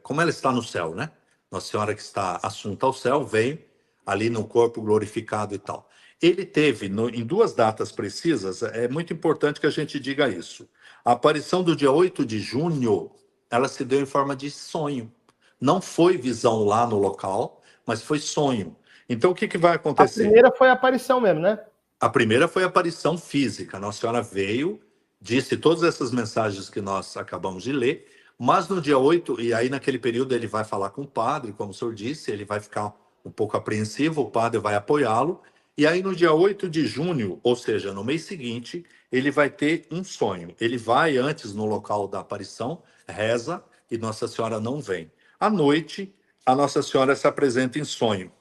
como ela está no céu, né? Nossa Senhora que está assunta ao céu, vem ali no corpo glorificado e tal. Ele teve, em duas datas precisas, é muito importante que a gente diga isso. A aparição do dia 8 de junho, ela se deu em forma de sonho. Não foi visão lá no local, mas foi sonho. Então, o que vai A acontecer? primeira foi a aparição mesmo, né? A primeira foi a aparição física. Nossa Senhora veio, disse todas essas mensagens que nós acabamos de ler, mas no dia 8, e aí naquele período ele vai falar com o padre, como o senhor disse, ele vai ficar um pouco apreensivo, o padre vai apoiá-lo, e aí no dia 8 de junho, ou seja, no mês seguinte, ele vai ter um sonho. Ele vai antes no local da aparição, reza, e Nossa Senhora não vem. À noite, a Nossa Senhora se apresenta em sonho.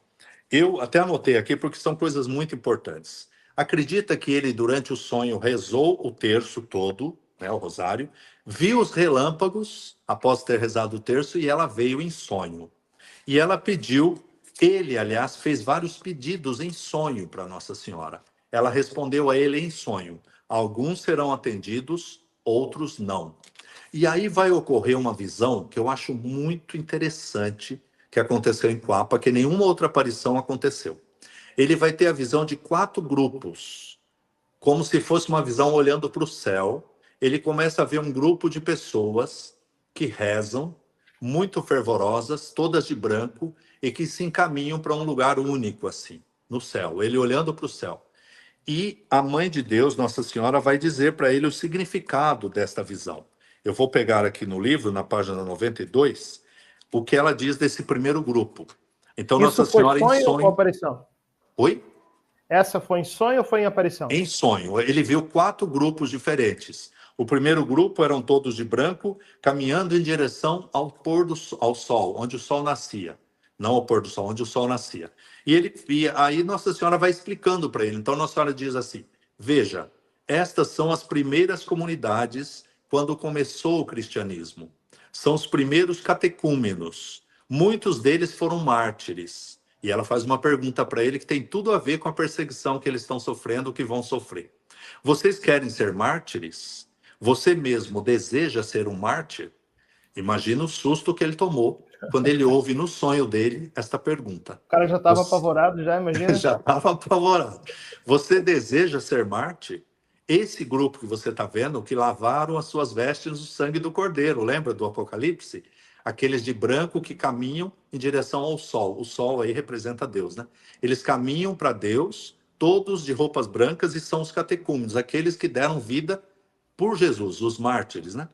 Eu até anotei aqui porque são coisas muito importantes. Acredita que ele, durante o sonho, rezou o terço todo, né, o rosário, viu os relâmpagos após ter rezado o terço e ela veio em sonho. E ela pediu, ele, aliás, fez vários pedidos em sonho para Nossa Senhora. Ela respondeu a ele em sonho: alguns serão atendidos, outros não. E aí vai ocorrer uma visão que eu acho muito interessante que aconteceu em Coapa, que nenhuma outra aparição aconteceu. Ele vai ter a visão de 4 grupos, como se fosse uma visão olhando para o céu. Ele começa a ver um grupo de pessoas que rezam, muito fervorosas, todas de branco, e que se encaminham para um lugar único, assim, no céu. Ele olhando para o céu. E a Mãe de Deus, Nossa Senhora, vai dizer para ele o significado desta visão. Eu vou pegar aqui no livro, na página 92, o que ela diz desse primeiro grupo. Então, Isso Nossa foi Senhora em sonho ou sonho... aparição? Oi? Essa foi em sonho ou foi em aparição? Em sonho. Ele viu 4 grupos diferentes. O primeiro grupo eram todos de branco, caminhando em direção ao pôr do ao sol, onde o sol nascia. Não ao pôr do sol, onde o sol nascia. E aí Nossa Senhora vai explicando para ele. Então Nossa Senhora diz assim: veja, estas são as primeiras comunidades quando começou o cristianismo. São os primeiros catecúmenos. Muitos deles foram mártires. E ela faz uma pergunta para ele que tem tudo a ver com a perseguição que eles estão sofrendo, que vão sofrer. Vocês querem ser mártires? Você mesmo deseja ser um mártir? Imagina o susto que ele tomou quando ele ouve no sonho dele esta pergunta. O cara já estava apavorado, já, imagina? Já estava apavorado. Você deseja ser mártir? Esse grupo que você está vendo, que lavaram as suas vestes no sangue do Cordeiro, lembra do Apocalipse? Aqueles de branco que caminham em direção ao sol. O sol aí representa Deus, né? Eles caminham para Deus, todos de roupas brancas, e são os catecúmenos, aqueles que deram vida por Jesus, os mártires, né?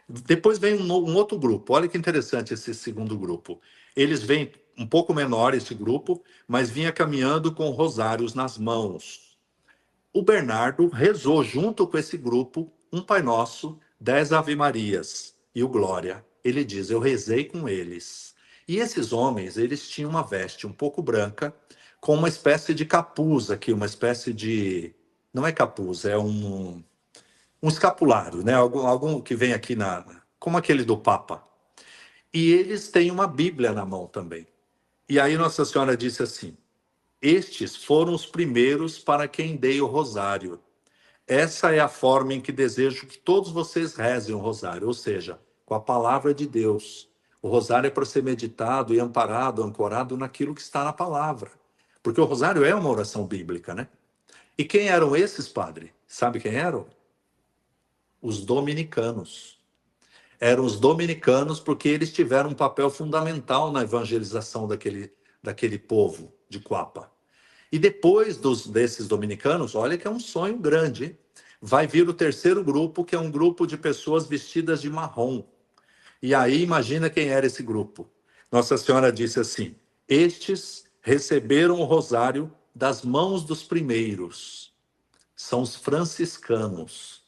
Depois vem um outro grupo. Olha que interessante esse segundo grupo. Eles vêm um pouco menor, esse grupo, mas vinha caminhando com rosários nas mãos. O Bernardo rezou junto com esse grupo um Pai Nosso, 10 Ave Marias e o Glória. Ele diz: eu rezei com eles. E esses homens, eles tinham uma veste um pouco branca, com uma espécie de capuz aqui, uma espécie de... Não é capuz, é um escapulário, né? Algum que vem aqui como aquele do Papa. E eles têm uma Bíblia na mão também. E aí Nossa Senhora disse assim: estes foram os primeiros para quem dei o rosário. Essa é a forma em que desejo que todos vocês rezem o rosário, ou seja, com a palavra de Deus. O rosário é para ser meditado e amparado, ancorado naquilo que está na palavra. Porque o rosário é uma oração bíblica, né? E quem eram esses, padre? Sabe quem eram? Os dominicanos. Eram os dominicanos porque eles tiveram um papel fundamental na evangelização daquele povo de Coapa. E depois desses dominicanos, olha que é um sonho grande, hein? Vai vir o terceiro grupo, que é um grupo de pessoas vestidas de marrom. E aí imagina quem era esse grupo. Nossa Senhora disse assim: estes receberam o rosário das mãos dos primeiros. São os franciscanos.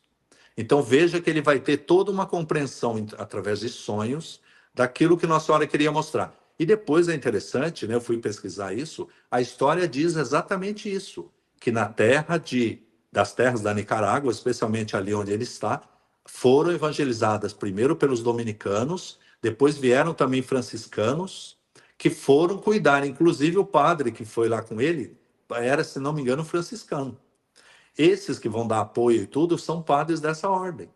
Então veja que ele vai ter toda uma compreensão através de sonhos daquilo que Nossa Senhora queria mostrar. E depois é interessante, né? Eu fui pesquisar isso, a história diz exatamente isso, que na das terras da Nicarágua, especialmente ali onde ele está, foram evangelizadas primeiro pelos dominicanos, depois vieram também franciscanos, que foram cuidar, inclusive o padre que foi lá com ele, era, se não me engano, franciscano. Esses que vão dar apoio e tudo são padres dessa ordem.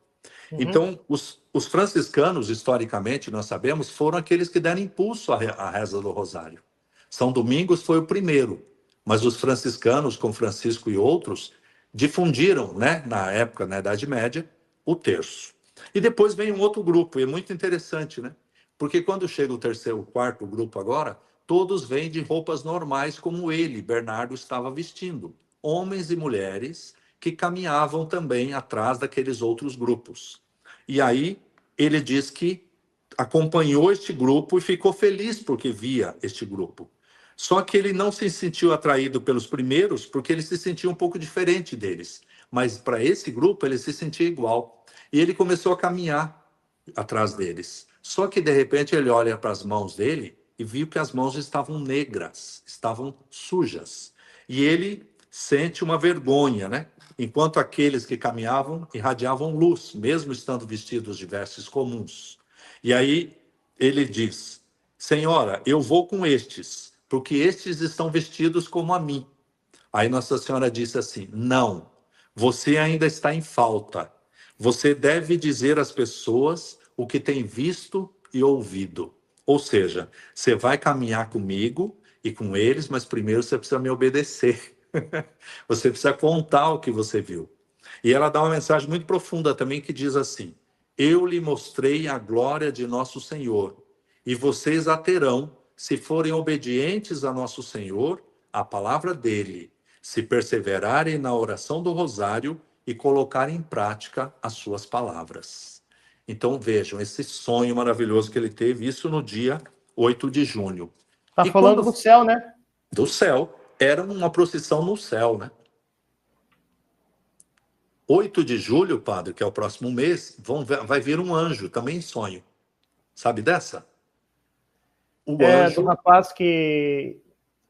Então, os franciscanos, historicamente, nós sabemos, foram aqueles que deram impulso à reza do Rosário. São Domingos foi o primeiro, mas os franciscanos, com Francisco e outros, difundiram, né, na época, na Idade Média, o terço. E depois vem um outro grupo, e é muito interessante, né? Porque quando chega o terceiro, o quarto grupo agora, todos vêm de roupas normais, como ele, Bernardo, estava vestindo. Homens e mulheres que caminhavam também atrás daqueles outros grupos. E aí ele diz que acompanhou este grupo e ficou feliz porque via este grupo. Só que ele não se sentiu atraído pelos primeiros porque ele se sentia um pouco diferente deles. Mas para esse grupo ele se sentia igual. E ele começou a caminhar atrás deles. Só que de repente ele olha para as mãos dele e viu que as mãos estavam negras, estavam sujas. E ele sente uma vergonha, né? enquanto aqueles que caminhavam irradiavam luz, mesmo estando vestidos de vestes comuns. E aí ele diz: Senhora, eu vou com estes, porque estes estão vestidos como a mim. Aí Nossa Senhora disse assim: não, você ainda está em falta. Você deve dizer às pessoas o que tem visto e ouvido. Ou seja, você vai caminhar comigo e com eles, mas primeiro você precisa me obedecer. Você precisa contar o que você viu. E ela dá uma mensagem muito profunda também que diz assim: eu lhe mostrei a glória de nosso Senhor, e vocês a terão se forem obedientes a nosso Senhor, à palavra dele, se perseverarem na oração do rosário e colocarem em prática as suas palavras. Então vejam esse sonho maravilhoso que ele teve, isso no dia 8 de junho. Tá E falando quando do céu, né? do céu, era uma procissão no céu, né? 8 de julho, padre, que é o próximo mês, vai vir um anjo, também em sonho. Sabe dessa? O É, do anjo rapaz que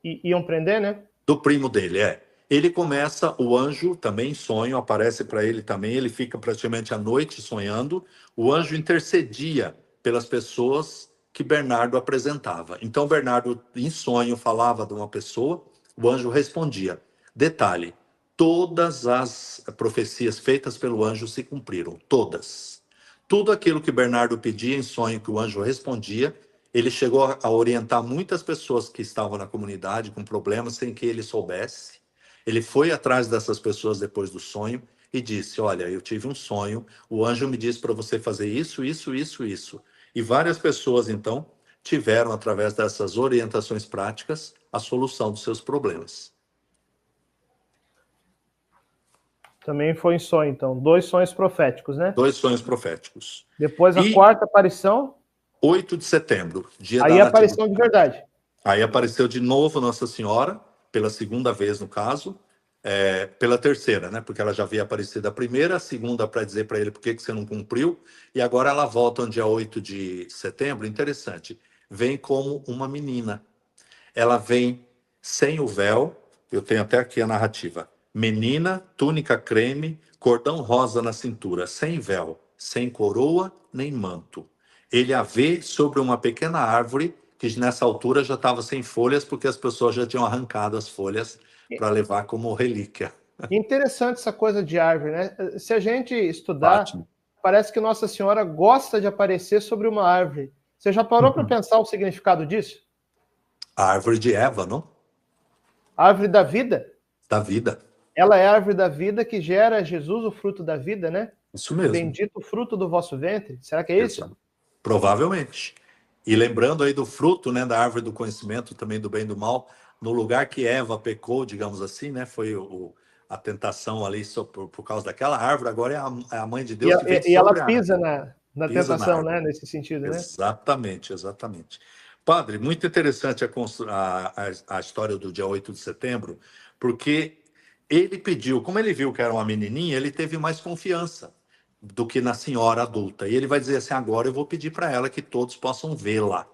iam prender, né? do primo dele, é. Ele começa, o anjo também em sonho, aparece para ele também, ele fica praticamente a noite sonhando. O anjo intercedia pelas pessoas que Bernardo apresentava. Então, Bernardo, em sonho, falava de uma pessoa, o anjo respondia. Detalhe: todas as profecias feitas pelo anjo se cumpriram, todas. Tudo aquilo que Bernardo pedia em sonho, que o anjo respondia, ele chegou a orientar muitas pessoas que estavam na comunidade com problemas sem que ele soubesse. Ele foi atrás dessas pessoas depois do sonho e disse: olha, eu tive um sonho, o anjo me disse para você fazer isso, isso, isso, isso. E várias pessoas, então, tiveram, através dessas orientações práticas, a solução dos seus problemas. Também foi em sonho, então. 2 sonhos proféticos, né? 2 sonhos proféticos. Depois a E quarta aparição, 8 de setembro, dia aí da a aparição de Natividade. verdade. Aí apareceu de novo Nossa Senhora, pela segunda vez no caso, pela terceira, né? Porque ela já havia aparecido a primeira, a segunda para dizer para ele por que você não cumpriu, e agora ela volta no dia 8 de setembro. Interessante, vem como uma menina. Ela vem sem o véu, eu tenho até aqui a narrativa. Menina, túnica creme, cordão rosa na cintura, sem véu, sem coroa nem manto. Ele a vê sobre uma pequena árvore que nessa altura já estava sem folhas, porque as pessoas já tinham arrancado as folhas para levar como relíquia. Interessante essa coisa de árvore, né? Se a gente estudar, Fátima. parece que Nossa Senhora gosta de aparecer sobre uma árvore. Você já parou para pensar o significado disso? A árvore de Eva, não? A árvore da vida? Da vida. Ela é a árvore da vida que gera Jesus, o fruto da vida, né? Isso mesmo. Bendito o fruto do vosso ventre. Será que é isso? Exato. Provavelmente. E lembrando aí do fruto, né, da árvore do conhecimento, também do bem e do mal, no lugar que Eva pecou, digamos assim, né, foi a tentação ali por causa daquela árvore, agora é a mãe de Deus que vem E ela sobre a pisa árvore, na pisa na tentação, árvore. né? Nesse sentido, né? Exatamente, exatamente. Padre, muito interessante a história do dia 8 de setembro, porque ele pediu, como ele viu que era uma menininha, ele teve mais confiança do que na senhora adulta. E ele vai dizer assim: agora eu vou pedir para ela que todos possam vê-la.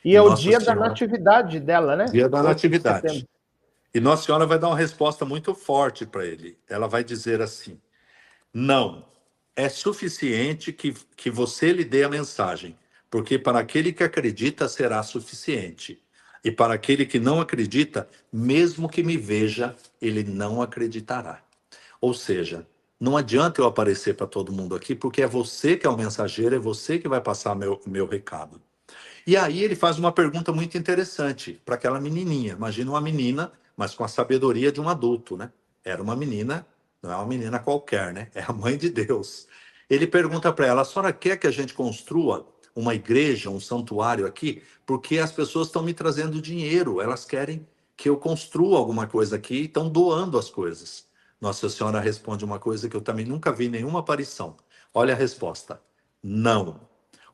E E é o Nossa dia da Senhora, natividade dela, né? dia da 8 de Natividade. setembro. E Nossa Senhora vai dar uma resposta muito forte para ele. Ela vai dizer assim: não, é suficiente que você lhe dê a mensagem, porque para aquele que acredita será suficiente. E para aquele que não acredita, mesmo que me veja, ele não acreditará. Ou seja, não adianta eu aparecer para todo mundo aqui, porque é você que é o mensageiro, é você que vai passar meu recado. E aí ele faz uma pergunta muito interessante para aquela menininha. Imagina uma menina, mas com a sabedoria de um adulto, né? Era uma menina, não é uma menina qualquer, né? É a mãe de Deus. Ele pergunta para ela: a senhora quer que a gente construa uma igreja, um santuário aqui? Porque as pessoas estão me trazendo dinheiro, elas querem que eu construa alguma coisa aqui e estão doando as coisas. Nossa Senhora responde uma coisa que eu também nunca vi em nenhuma aparição. Olha a resposta: não.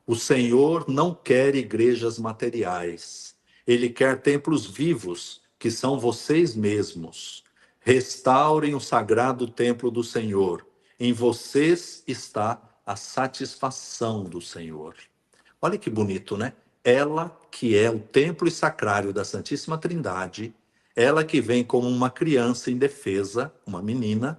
O Senhor não quer igrejas materiais. Ele quer templos vivos, que são vocês mesmos. Restaurem o sagrado templo do Senhor. Em vocês está a satisfação do Senhor. Olha que bonito, né? Ela que é o templo e sacrário da Santíssima Trindade, ela que vem como uma criança indefesa, uma menina,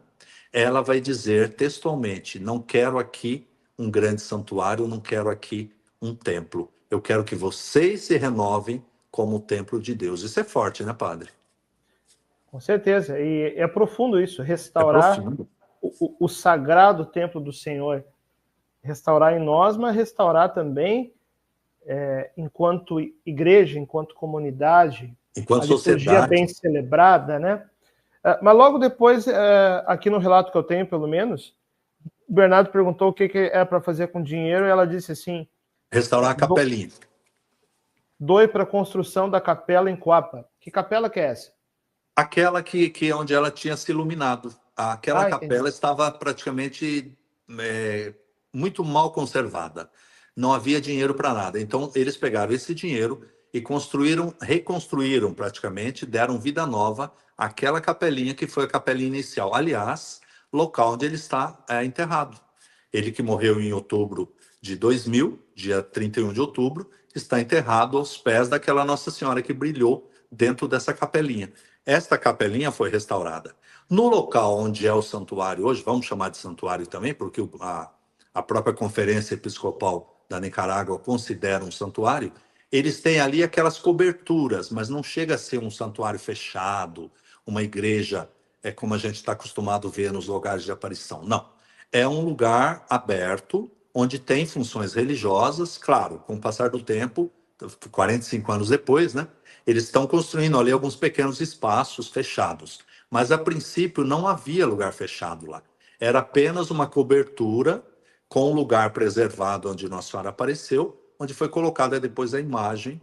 ela vai dizer textualmente: não quero aqui um grande santuário, não quero aqui um templo. Eu quero que vocês se renovem como o templo de Deus. Isso é forte, né, padre? Com certeza. E é profundo isso, É restaurar profundo. o sagrado templo do Senhor. Restaurar em nós, mas restaurar também enquanto igreja, enquanto comunidade, a Enquanto liturgia bem sociedade, celebrada, né? Mas logo depois, aqui no relato que eu tenho, pelo menos, o Bernardo perguntou o que é para fazer com dinheiro e ela disse assim, restaurar a capelinha. doe para a construção da capela em Coapa. Que capela que é essa? Aquela que onde ela tinha se iluminado. Aquela Entendi. capela estava praticamente muito mal conservada. Não havia dinheiro para nada. Então, eles pegaram esse dinheiro e reconstruíram praticamente, deram vida nova àquela capelinha que foi a capelinha inicial. Aliás, local onde ele está enterrado. Ele que morreu em outubro de 2000, dia 31 de outubro, está enterrado aos pés daquela Nossa Senhora que brilhou dentro dessa capelinha. Esta capelinha foi restaurada. No local onde é o santuário hoje, vamos chamar de santuário também, porque a própria Conferência Episcopal da Nicarágua considera um santuário, eles têm ali aquelas coberturas, mas não chega a ser um santuário fechado, uma igreja, como a gente está acostumado a ver nos lugares de aparição. Não. É um lugar aberto, onde tem funções religiosas, claro, com o passar do tempo, 45 anos depois, né? Eles estão construindo ali alguns pequenos espaços fechados. Mas, a princípio, não havia lugar fechado lá. Era apenas uma cobertura com um lugar preservado onde Nossa Senhora apareceu, onde foi colocada depois a imagem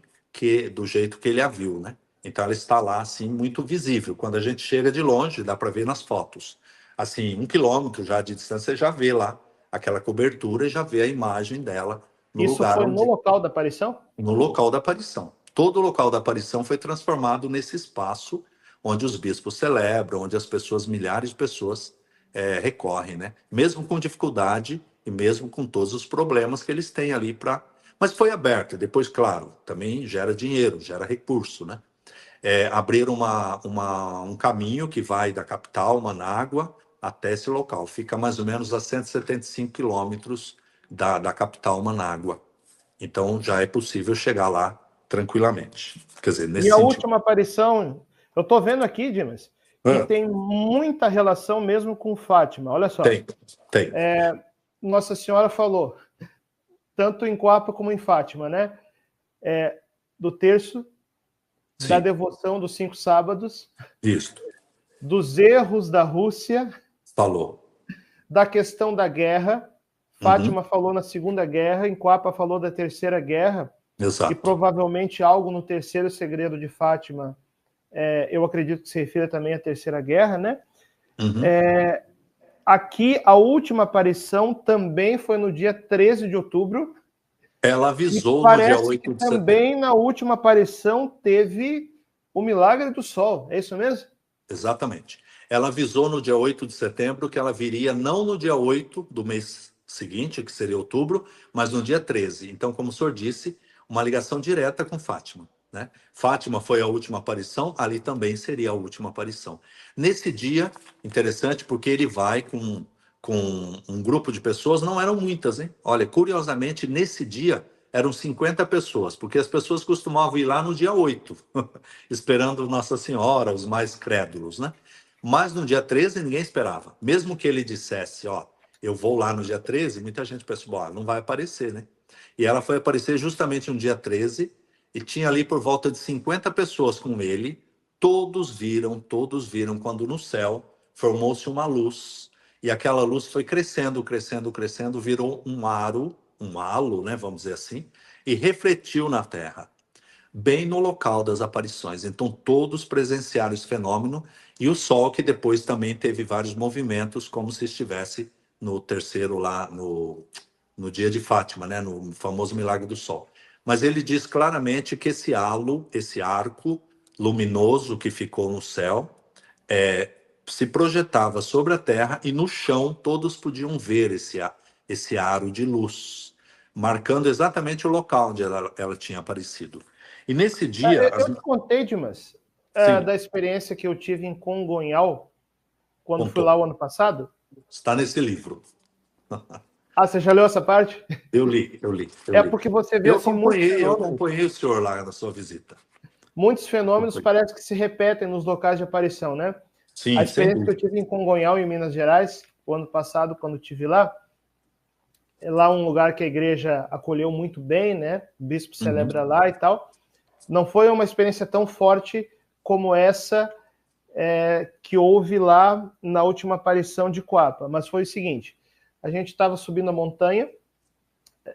do jeito que ele a viu, né? Então, ela está lá, assim, muito visível. Quando a gente chega de longe, dá para ver nas fotos. Assim, 1 quilômetro já de distância, você já vê lá aquela cobertura e já vê a imagem dela no Isso lugar foi no onde local da aparição? no local da aparição. Todo o local da aparição foi transformado nesse espaço onde os bispos celebram, onde as pessoas, milhares de pessoas, recorrem, né? Mesmo com dificuldade e mesmo com todos os problemas que eles têm ali para. Mas foi aberto. Depois, claro, também gera dinheiro, gera recurso, né? Abriram um caminho que vai da capital, Manágua, até esse local. Fica mais ou menos a 175 quilômetros da capital, Manágua. Então já é possível chegar lá tranquilamente. Quer dizer, E nesse a sentido. última aparição, eu estou vendo aqui, Dimas, que Ah, tem muita relação mesmo com Fátima. Olha só, tem, tem. Nossa Senhora falou, tanto em Coapa como em Fátima, né? Do terço, da Sim, devoção dos 5 sábados, isso. dos erros da Rússia, Falou. da questão da guerra. Uhum, Fátima falou na Segunda Guerra, em Coapa falou da Terceira Guerra, e exato. provavelmente algo no terceiro segredo de Fátima, eu acredito que se refira também à Terceira Guerra, né? Uhum. Aqui, a última aparição também foi no dia 13 de outubro, Ela e avisou no dia parece que 8 de setembro. também na última aparição teve o milagre do sol, é isso mesmo? Exatamente. Ela avisou no dia 8 de setembro que ela viria não no dia 8 do mês seguinte, que seria outubro, mas no dia 13. Então, como o senhor disse, uma ligação direta com Fátima. Né? Fátima foi a última aparição, ali também seria a última aparição. Nesse dia, interessante, porque ele vai com um grupo de pessoas, não eram muitas, hein? Olha, curiosamente, nesse dia eram 50 pessoas, porque as pessoas costumavam ir lá no dia 8, esperando Nossa Senhora, os mais crédulos, né? Mas no dia 13 ninguém esperava. Mesmo que ele dissesse, ó, eu vou lá no dia 13, muita gente pensou, ó, não vai aparecer, né? E ela foi aparecer justamente no dia 13 e tinha ali por volta de 50 pessoas com ele. Todos viram quando no céu formou-se uma luz. E aquela luz foi crescendo, crescendo, crescendo, virou um aro, um halo, né, vamos dizer assim, e refletiu na Terra bem no local das aparições. Então, todos presenciaram esse fenômeno e o Sol, que depois também teve vários movimentos, como se estivesse no terceiro lá, no dia de Fátima, né? No famoso Milagre do Sol. Mas ele diz claramente que esse halo, esse arco luminoso que ficou no céu, se projetava sobre a Terra e no chão todos podiam ver esse aro de luz, marcando exatamente o local onde ela tinha aparecido. E nesse dia, Eu te contei, Dimas, sim, da experiência que eu tive em Congonhal, quando fui contou. lá o ano passado. Está nesse livro. Ah, você já leu essa parte? Eu li. Porque você vê assim Eu acompanhei o senhor lá na sua visita. muitos fenômenos parece que se repetem nos locais de aparição, né? A Sim, sem experiência que eu dúvida. tive em Congonhal, em Minas Gerais, o ano passado, quando estive lá, é lá um lugar que a igreja acolheu muito bem, né? O bispo celebra lá e tal. Não foi uma experiência tão forte como essa que houve lá na última aparição de Coapa, mas foi o seguinte: a gente estava subindo a montanha,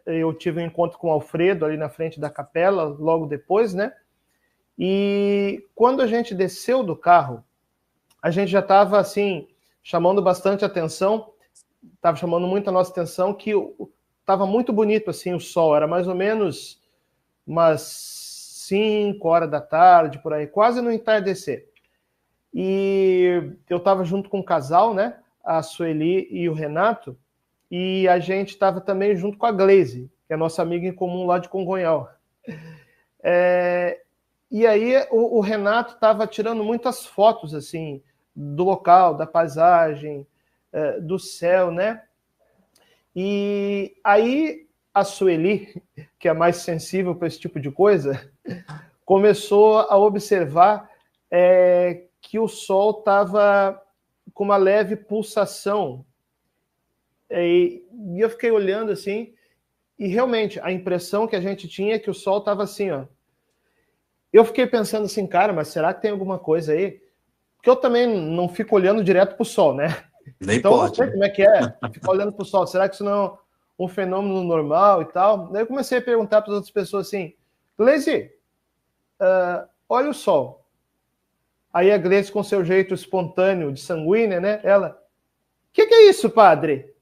eu tive um encontro com o Alfredo ali na frente da capela, logo depois, né? E quando a gente desceu do carro, a gente já estava assim chamando bastante atenção, estava chamando muito a nossa atenção que estava muito bonito assim o sol, era mais ou menos umas 5 horas da tarde, por aí, quase no entardecer. E eu estava junto com um casal, né? A Sueli e o Renato, e a gente estava também junto com a Glaze, que é nossa amiga em comum lá de Congonhal. E aí o Renato estava tirando muitas fotos assim do local, da paisagem, do céu, né? E aí a Sueli, que é mais sensível para esse tipo de coisa, começou a observar que o Sol estava com uma leve pulsação. E eu fiquei olhando assim, e realmente a impressão que a gente tinha é que o Sol estava assim, ó. Eu fiquei pensando assim, cara, mas será que tem alguma coisa aí? Porque eu também não fico olhando direto para o Sol, né? Nem Então eu não pode, sei né? como é que é ficar olhando para o Sol. Será que isso não é um fenômeno normal e tal? Daí eu comecei a perguntar para as outras pessoas assim, Gleisi, olha o Sol. Aí a Gleice, com seu jeito espontâneo, de sanguínea, né? Ela, o que é isso, padre?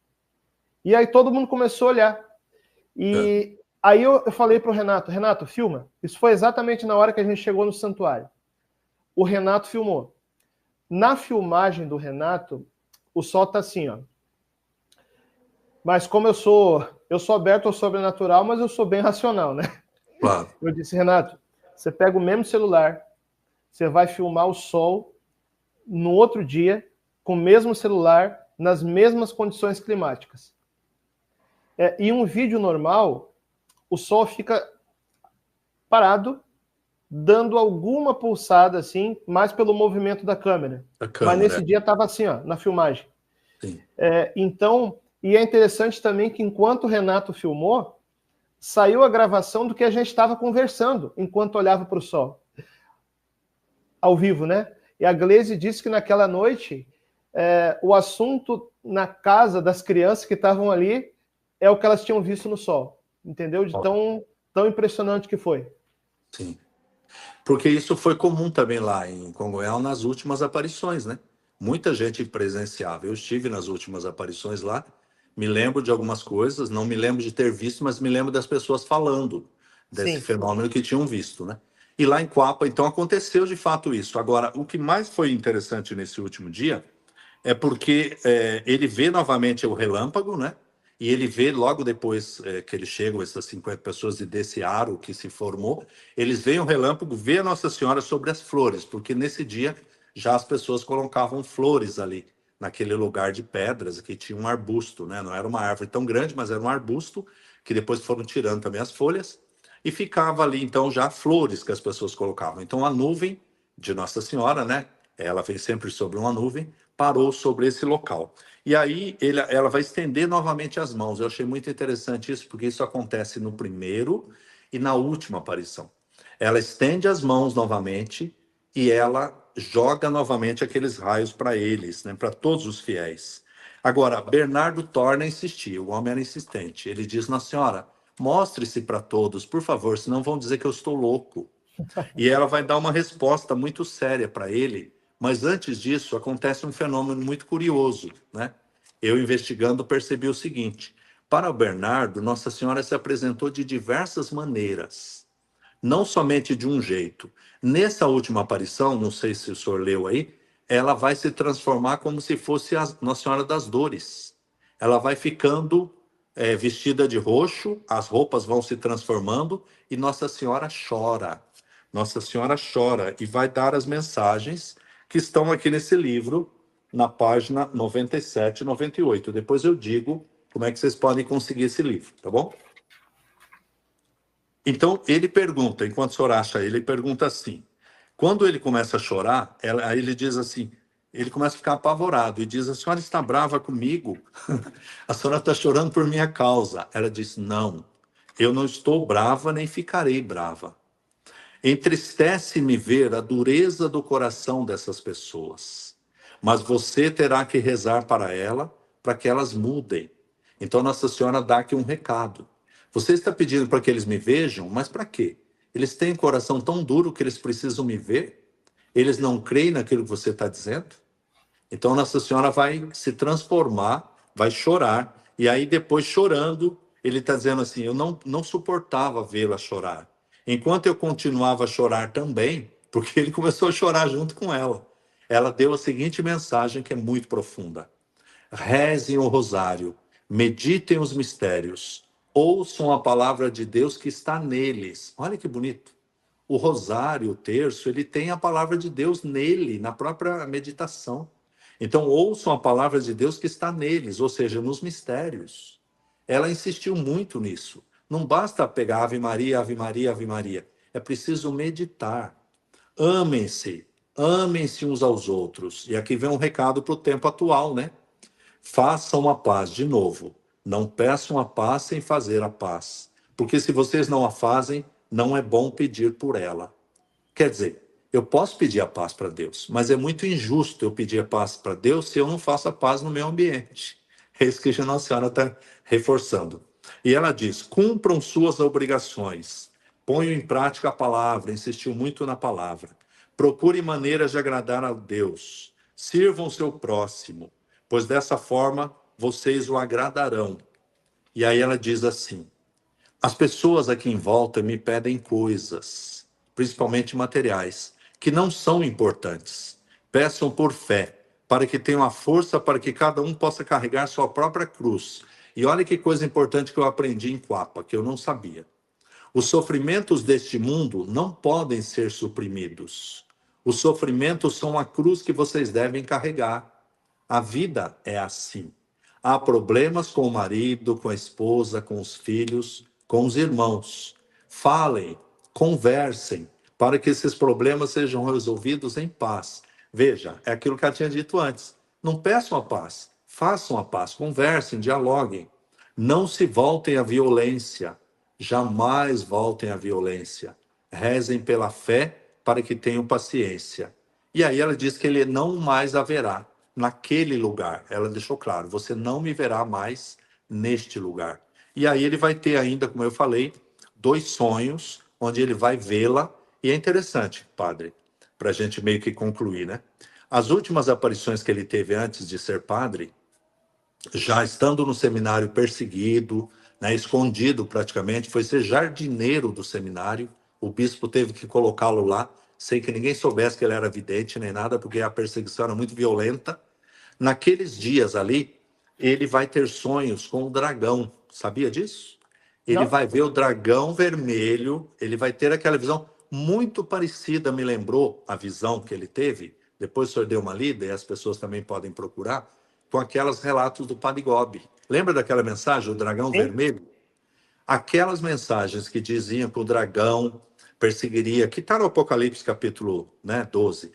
E aí todo mundo começou a olhar. É. E aí eu falei para o Renato, Renato, filma. Isso foi exatamente na hora que a gente chegou no santuário. O Renato filmou. Na filmagem do Renato, o sol tá assim, ó. Mas como eu sou aberto ao sobrenatural, mas eu sou bem racional, né? Claro. Eu disse, Renato, você pega o mesmo celular, você vai filmar o sol no outro dia, com o mesmo celular, nas mesmas condições climáticas. Em um vídeo normal, o sol fica parado, dando alguma pulsada assim, mais pelo movimento da câmera. A Mas câmera, nesse dia estava assim, ó, na filmagem. sim. Então, e é interessante também que enquanto o Renato filmou, saiu a gravação do que a gente estava conversando enquanto olhava para o sol. Ao vivo, né? E a Glaze disse que naquela noite o assunto na casa das crianças que estavam ali é o que elas tinham visto no sol. Entendeu? De tão impressionante que foi. Sim. Porque isso foi comum também lá em Congonhal nas últimas aparições, né? Muita gente presenciava. Eu estive nas últimas aparições lá, me lembro de algumas coisas, não me lembro de ter visto, mas me lembro das pessoas falando desse Sim. fenômeno que tinham visto, né? E lá em Coapa, então, aconteceu de fato isso. Agora, o que mais foi interessante nesse último dia é porque ele vê novamente o relâmpago, né? E ele vê logo depois que eles chegam, essas 50 pessoas, e desse aro que se formou, eles veem o relâmpago, vê a Nossa Senhora sobre as flores, porque nesse dia já as pessoas colocavam flores ali, naquele lugar de pedras, que tinha um arbusto, né? Não era uma árvore tão grande, mas era um arbusto, que depois foram tirando também as folhas, e ficava ali, então, já flores que as pessoas colocavam. Então, a nuvem de Nossa Senhora, né? Ela vem sempre sobre uma nuvem, parou sobre esse local. E aí ela vai estender novamente as mãos. Eu achei muito interessante isso, porque isso acontece no primeiro e na última aparição. Ela estende as mãos novamente e ela joga novamente aqueles raios para eles, né, para todos os fiéis. Agora, Bernardo torna a insistir, o homem era insistente. Ele diz: Nossa Senhora, mostre-se para todos, por favor, senão vão dizer que eu estou louco. E ela vai dar uma resposta muito séria para ele, mas antes disso acontece um fenômeno muito curioso, né? Eu investigando percebi o seguinte: para o Bernardo, Nossa Senhora se apresentou de diversas maneiras, não somente de um jeito. Nessa última aparição, não sei se o senhor leu aí, ela vai se transformar como se fosse a Nossa Senhora das Dores. Ela vai ficando vestida de roxo, as roupas vão se transformando e Nossa Senhora chora. Nossa Senhora chora e vai dar as mensagens que estão aqui nesse livro, na página 97 e 98. Depois eu digo como é que vocês podem conseguir esse livro, tá bom? Então, ele pergunta, enquanto o senhor acha, ele pergunta assim, quando ele começa a chorar, aí ele diz assim, ele começa a ficar apavorado e diz, a senhora está brava comigo? A senhora está chorando por minha causa. Ela diz, não, eu não estou brava nem ficarei brava. Entristece-me ver a dureza do coração dessas pessoas, mas você terá que rezar para ela, para que elas mudem. Então, Nossa Senhora dá aqui um recado. Você está pedindo para que eles me vejam, mas para quê? Eles têm um coração tão duro que eles precisam me ver? Eles não creem naquilo que você está dizendo? Então, Nossa Senhora vai se transformar, vai chorar, e aí depois chorando, ele está dizendo assim, eu não suportava vê-la chorar. Enquanto eu continuava a chorar também, porque ele começou a chorar junto com ela, ela deu a seguinte mensagem que é muito profunda. Rezem o rosário, meditem os mistérios, ouçam a palavra de Deus que está neles. Olha que bonito. O rosário, o terço, ele tem a palavra de Deus nele, na própria meditação. Então, ouçam a palavra de Deus que está neles, ou seja, nos mistérios. Ela insistiu muito nisso. Não basta pegar Ave Maria, Ave Maria, Ave Maria. É preciso meditar. Amem-se, amem-se uns aos outros. E aqui vem um recado para o tempo atual, né? Façam a paz de novo. Não peçam a paz sem fazer a paz. Porque se vocês não a fazem, não é bom pedir por ela. Quer dizer, eu posso pedir a paz para Deus, mas é muito injusto eu pedir a paz para Deus se eu não faço a paz no meu ambiente. É isso que a Nossa Senhora está reforçando. E ela diz: cumpram suas obrigações, ponham em prática a palavra, insistiu muito na palavra. Procure maneiras de agradar a Deus, sirvam o seu próximo, pois dessa forma vocês o agradarão. E aí ela diz assim: as pessoas aqui em volta me pedem coisas, principalmente materiais, que não são importantes. Peçam por fé, para que tenham a força para que cada um possa carregar sua própria cruz. E olha que coisa importante que eu aprendi em Coapa, que eu não sabia. Os sofrimentos deste mundo não podem ser suprimidos. Os sofrimentos são a cruz que vocês devem carregar. A vida é assim. Há problemas com o marido, com a esposa, com os filhos, com os irmãos. Falem, conversem, para que esses problemas sejam resolvidos em paz. Veja, é aquilo que eu tinha dito antes. Não peçam a paz, façam a paz, conversem, dialoguem. Não se voltem à violência, jamais voltem à violência. Rezem pela fé para que tenham paciência. E aí ela diz que ele não mais haverá naquele lugar. Ela deixou claro, você não me verá mais neste lugar. E aí ele vai ter ainda, como eu falei, 2 sonhos, onde ele vai vê-la. E é interessante, padre, para a gente meio que concluir, né? As últimas aparições que ele teve antes de ser padre, já estando no seminário perseguido, né, escondido praticamente, foi ser jardineiro do seminário. O bispo teve que colocá-lo lá, sem que ninguém soubesse que ele era vidente nem nada, porque a perseguição era muito violenta. Naqueles dias ali, ele vai ter sonhos com o dragão. Sabia disso? Ele Não? vai ver o dragão vermelho, ele vai ter aquela visão muito parecida, me lembrou a visão que ele teve. Depois o senhor deu uma lida e as pessoas também podem procurar, com aqueles relatos do Padre Gobi. Lembra daquela mensagem, o dragão Sim? vermelho? Aquelas mensagens que diziam que o dragão perseguiria, que está no Apocalipse capítulo 12,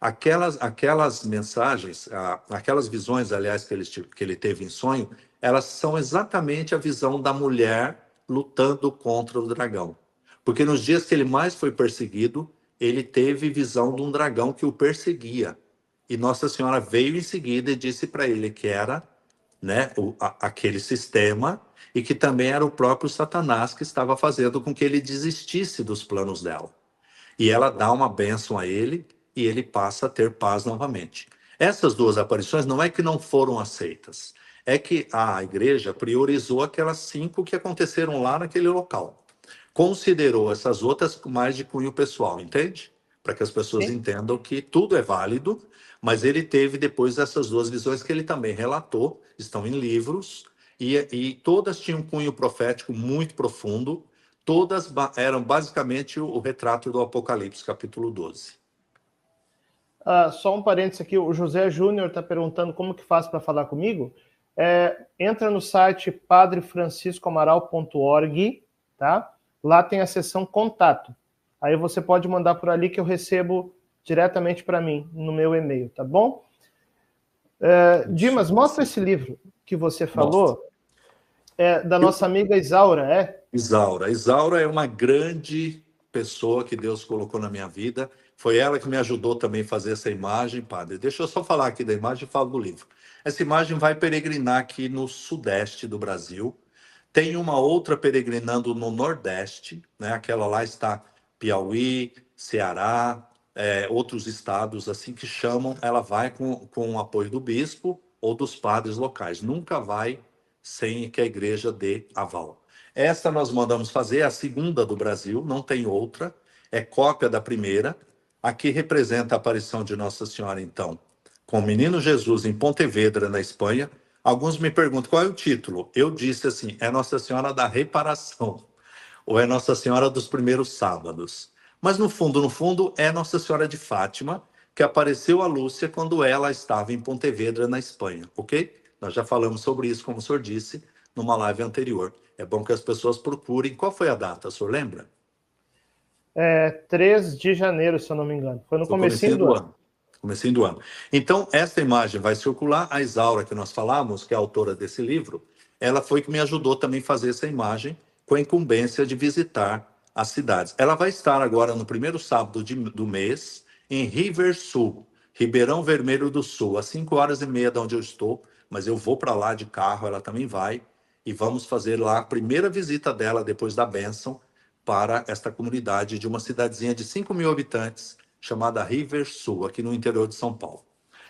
aquelas mensagens, aquelas visões, aliás, que ele teve em sonho, elas são exatamente a visão da mulher lutando contra o dragão. Porque nos dias que ele mais foi perseguido, ele teve visão de um dragão que o perseguia. E Nossa Senhora veio em seguida e disse para ele que era, né, aquele sistema e que também era o próprio Satanás que estava fazendo com que ele desistisse dos planos dela. E ela dá uma bênção a ele e ele passa a ter paz novamente. Essas 2 aparições não é que não foram aceitas, é que a igreja priorizou aquelas 5 que aconteceram lá naquele local. Considerou essas outras mais de cunho pessoal, entende? Para que as pessoas Sim. entendam que tudo é válido, mas ele teve depois essas 2 visões que ele também relatou, estão em livros, e todas tinham um cunho profético muito profundo, todas eram basicamente o retrato do Apocalipse, capítulo 12. Só um parênteses aqui, o José Júnior está perguntando como que faz para falar comigo. Entra no site padrefranciscoamaral.org, tá? Lá tem a seção contato. Aí você pode mandar por ali que eu recebo diretamente para mim, no meu e-mail, tá bom? Dimas, mostra esse livro que você falou, da nossa amiga Isaura, Isaura. Isaura é uma grande pessoa que Deus colocou na minha vida. Foi ela que me ajudou também a fazer essa imagem, padre. Deixa eu só falar aqui da imagem e falo do livro. Essa imagem vai peregrinar aqui no sudeste do Brasil. Tem uma outra peregrinando no nordeste, né? Aquela lá está Piauí, Ceará, outros estados assim que chamam. Ela vai com o apoio do bispo ou dos padres locais. Nunca vai sem que a igreja dê aval. Esta nós mandamos fazer, a segunda do Brasil, não tem outra, é cópia da primeira. Aqui representa a aparição de Nossa Senhora, então, com o Menino Jesus em Pontevedra, na Espanha. Alguns me perguntam qual é o título. Eu disse assim, é Nossa Senhora da Reparação, ou é Nossa Senhora dos Primeiros Sábados. Mas no fundo, é Nossa Senhora de Fátima, que apareceu a Lúcia quando ela estava em Pontevedra, na Espanha, ok? Nós já falamos sobre isso, como o senhor disse, numa live anterior. É bom que as pessoas procurem. Qual foi a data, o senhor lembra? 3 de janeiro, se eu não me engano. Foi no comecinho do ano. Comecinho do ano. Então, essa imagem vai circular. A Isaura, que nós falamos, que é a autora desse livro, ela foi que me ajudou também a fazer essa imagem com a incumbência de visitar as cidades. Ela vai estar agora no primeiro sábado do mês em Riversul, Ribeirão Vermelho do Sul, às 5h30 de onde eu estou, mas eu vou para lá de carro, ela também vai, e vamos fazer lá a primeira visita dela depois da bênção para esta comunidade de uma cidadezinha de 5.000 habitantes, chamada Riversul, aqui no interior de São Paulo.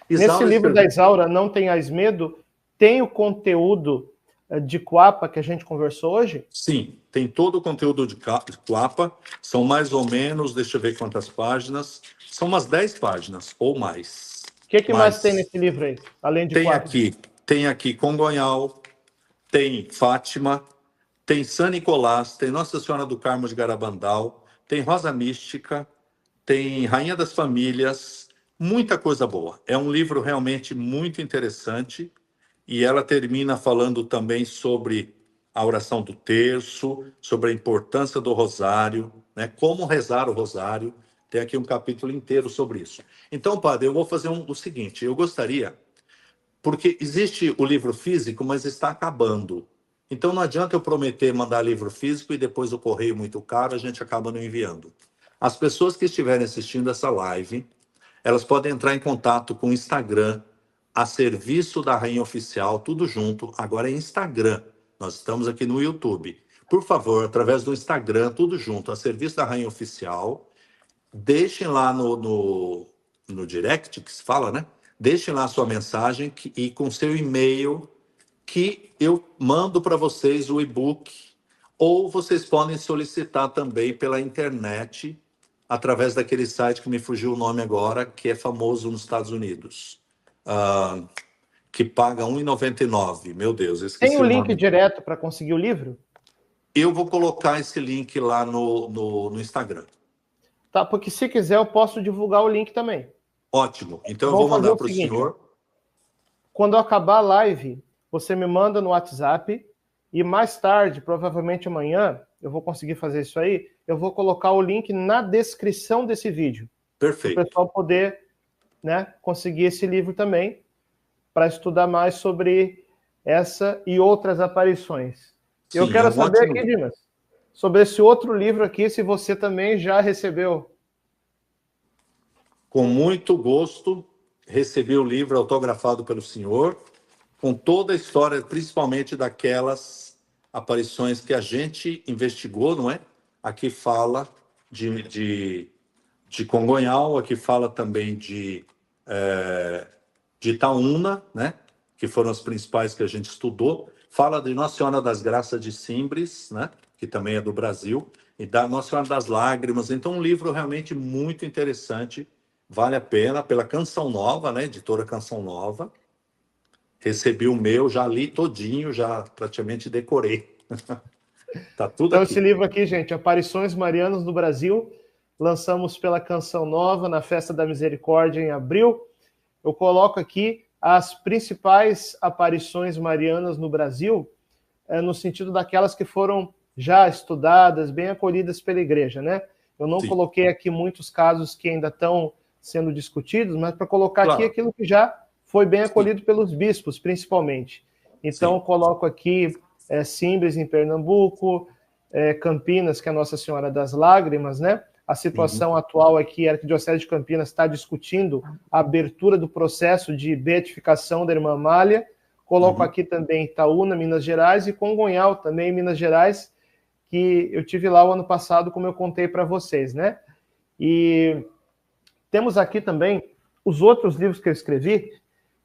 Nesse livro da Isaura, Não Tenhais Medo, tem o conteúdo de Cuapa que a gente conversou hoje? Sim, tem todo o conteúdo de Cuapa, são mais ou menos, deixa eu ver quantas páginas, são umas 10 páginas ou mais. O que mais tem nesse livro aí, além de Cuapa? Tem aqui Congonhal, tem Fátima, tem São Nicolás, tem Nossa Senhora do Carmo de Garabandal, tem Rosa Mística, tem Rainha das Famílias, muita coisa boa. É um livro realmente muito interessante e ela termina falando também sobre a oração do terço, sobre a importância do rosário, né? Como rezar o rosário. Tem aqui um capítulo inteiro sobre isso. Então, padre, eu vou fazer o seguinte, eu gostaria, porque existe o livro físico, mas está acabando. Então não adianta eu prometer mandar livro físico e depois o correio muito caro, a gente acaba não enviando. As pessoas que estiverem assistindo essa live, elas podem entrar em contato com o Instagram, a serviço da Rainha Oficial, tudo junto. Agora é Instagram. Nós estamos aqui no YouTube. Por favor, através do Instagram, tudo junto, a serviço da Rainha Oficial. Deixem lá no direct, que se fala, né? Deixem lá a sua mensagem e com seu e-mail, que eu mando para vocês o e-book, ou vocês podem solicitar também pela internet, através daquele site que me fugiu o nome agora, que é famoso nos Estados Unidos, que paga R$1,99. Meu Deus, esqueci Tem o um nome. link direto para conseguir o livro? Eu vou colocar esse link lá no Instagram. Tá, porque se quiser eu posso divulgar o link também. Ótimo, então eu vou mandar para o senhor. Quando acabar a live, você me manda no WhatsApp e mais tarde, provavelmente amanhã, eu vou conseguir fazer isso aí, eu vou colocar o link na descrição desse vídeo. Perfeito. Para o pessoal poder, né, conseguir esse livro também, para estudar mais sobre essa e outras aparições. Sim, eu quero saber aqui, Dimas, sobre esse outro livro aqui, se você também já recebeu. Com muito gosto, recebi o livro autografado pelo senhor, com toda a história, principalmente daquelas aparições que a gente investigou, não é? Aqui fala de Congonhal, aqui fala também de Itaúna, né? Que foram as principais que a gente estudou. Fala de Nossa Senhora das Graças de Simbres, né? Que também é do Brasil, e da Nossa Senhora das Lágrimas. Então, um livro realmente muito interessante, vale a pena, pela Canção Nova, né? Editora Canção Nova. Recebi o meu, já li todinho, já praticamente decorei. Tá tudo então, aqui. esse livro aqui, gente, Aparições Marianas no Brasil, lançamos pela Canção Nova, na Festa da Misericórdia, em abril. Eu coloco aqui as principais aparições marianas no Brasil, no sentido daquelas que foram já estudadas, bem acolhidas pela igreja, né? Eu não Sim. coloquei aqui muitos casos que ainda estão sendo discutidos, mas para colocar Claro. aqui aquilo que já foi bem acolhido pelos bispos, principalmente. Então, eu coloco aqui Simbres, em Pernambuco, Campinas, que é a Nossa Senhora das Lágrimas, né? A situação atual é que a Arquidiocese de Campinas está discutindo a abertura do processo de beatificação da irmã Amália. Coloco aqui também Itaúna, Minas Gerais, e Congonhal, também em Minas Gerais, que eu tive lá o ano passado, como eu contei para vocês, né? E temos aqui também os outros livros que eu escrevi,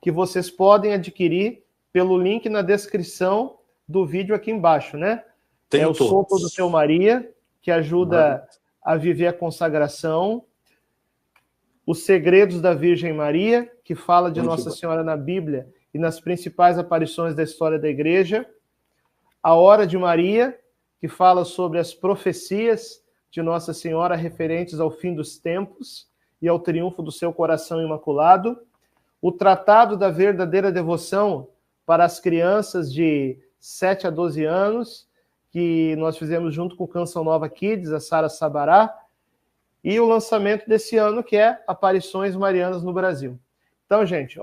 que vocês podem adquirir pelo link na descrição do vídeo aqui embaixo, né? Tem o Sopro do Teu Maria, que ajuda a viver a consagração. Os Segredos da Virgem Maria, que fala de Nossa Senhora na Bíblia e nas principais aparições da história da Igreja. A Hora de Maria, que fala sobre as profecias de Nossa Senhora referentes ao fim dos tempos e ao triunfo do seu coração imaculado. O Tratado da Verdadeira Devoção para as crianças de 7 a 12 anos, que nós fizemos junto com o Canção Nova Kids, a Sara Sabará, e o lançamento desse ano, que é Aparições Marianas no Brasil. Então, gente,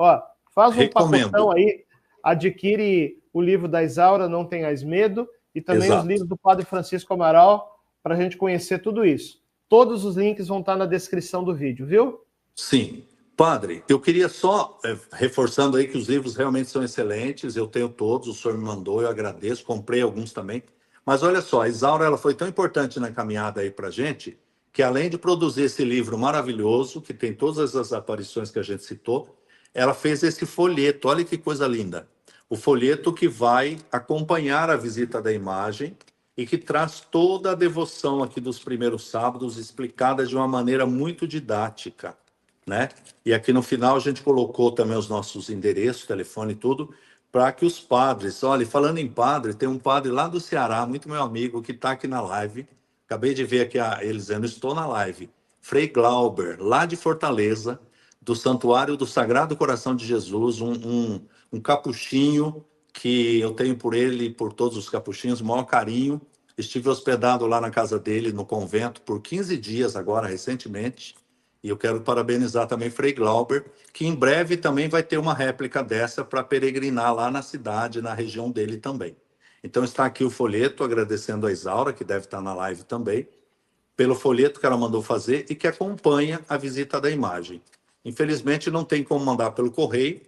faz um pacotão aí, adquire o livro da Isaura, Não Tenhais Medo, e também os livros do Padre Francisco Amaral, para a gente conhecer tudo isso. Todos os links vão estar na descrição do vídeo, viu? Sim. Padre, eu queria só, reforçando aí que os livros realmente são excelentes, eu tenho todos, o senhor me mandou, eu agradeço, comprei alguns também. Mas olha só, a Isaura ela foi tão importante na caminhada aí para a gente, que além de produzir esse livro maravilhoso, que tem todas as aparições que a gente citou, ela fez esse folheto, olha que coisa linda. O folheto que vai acompanhar a visita da imagem e que traz toda a devoção aqui dos primeiros sábados, explicada de uma maneira muito didática, né? E aqui no final a gente colocou também os nossos endereços, telefone e tudo, para que os padres, olha, falando em padre, tem um padre lá do Ceará, muito meu amigo, que está aqui na live, acabei de ver aqui ele dizendo, estou na live, Frei Glauber, lá de Fortaleza, do Santuário do Sagrado Coração de Jesus, um capuchinho que eu tenho por ele e por todos os capuchinhos, o maior carinho. Estive hospedado lá na casa dele, no convento, por 15 dias agora, recentemente. E eu quero parabenizar também Frei Glauber, que em breve também vai ter uma réplica dessa para peregrinar lá na cidade, na região dele também. Então está aqui o folheto, agradecendo a Isaura, que deve estar na live também, pelo folheto que ela mandou fazer e que acompanha a visita da imagem. Infelizmente não tem como mandar pelo correio,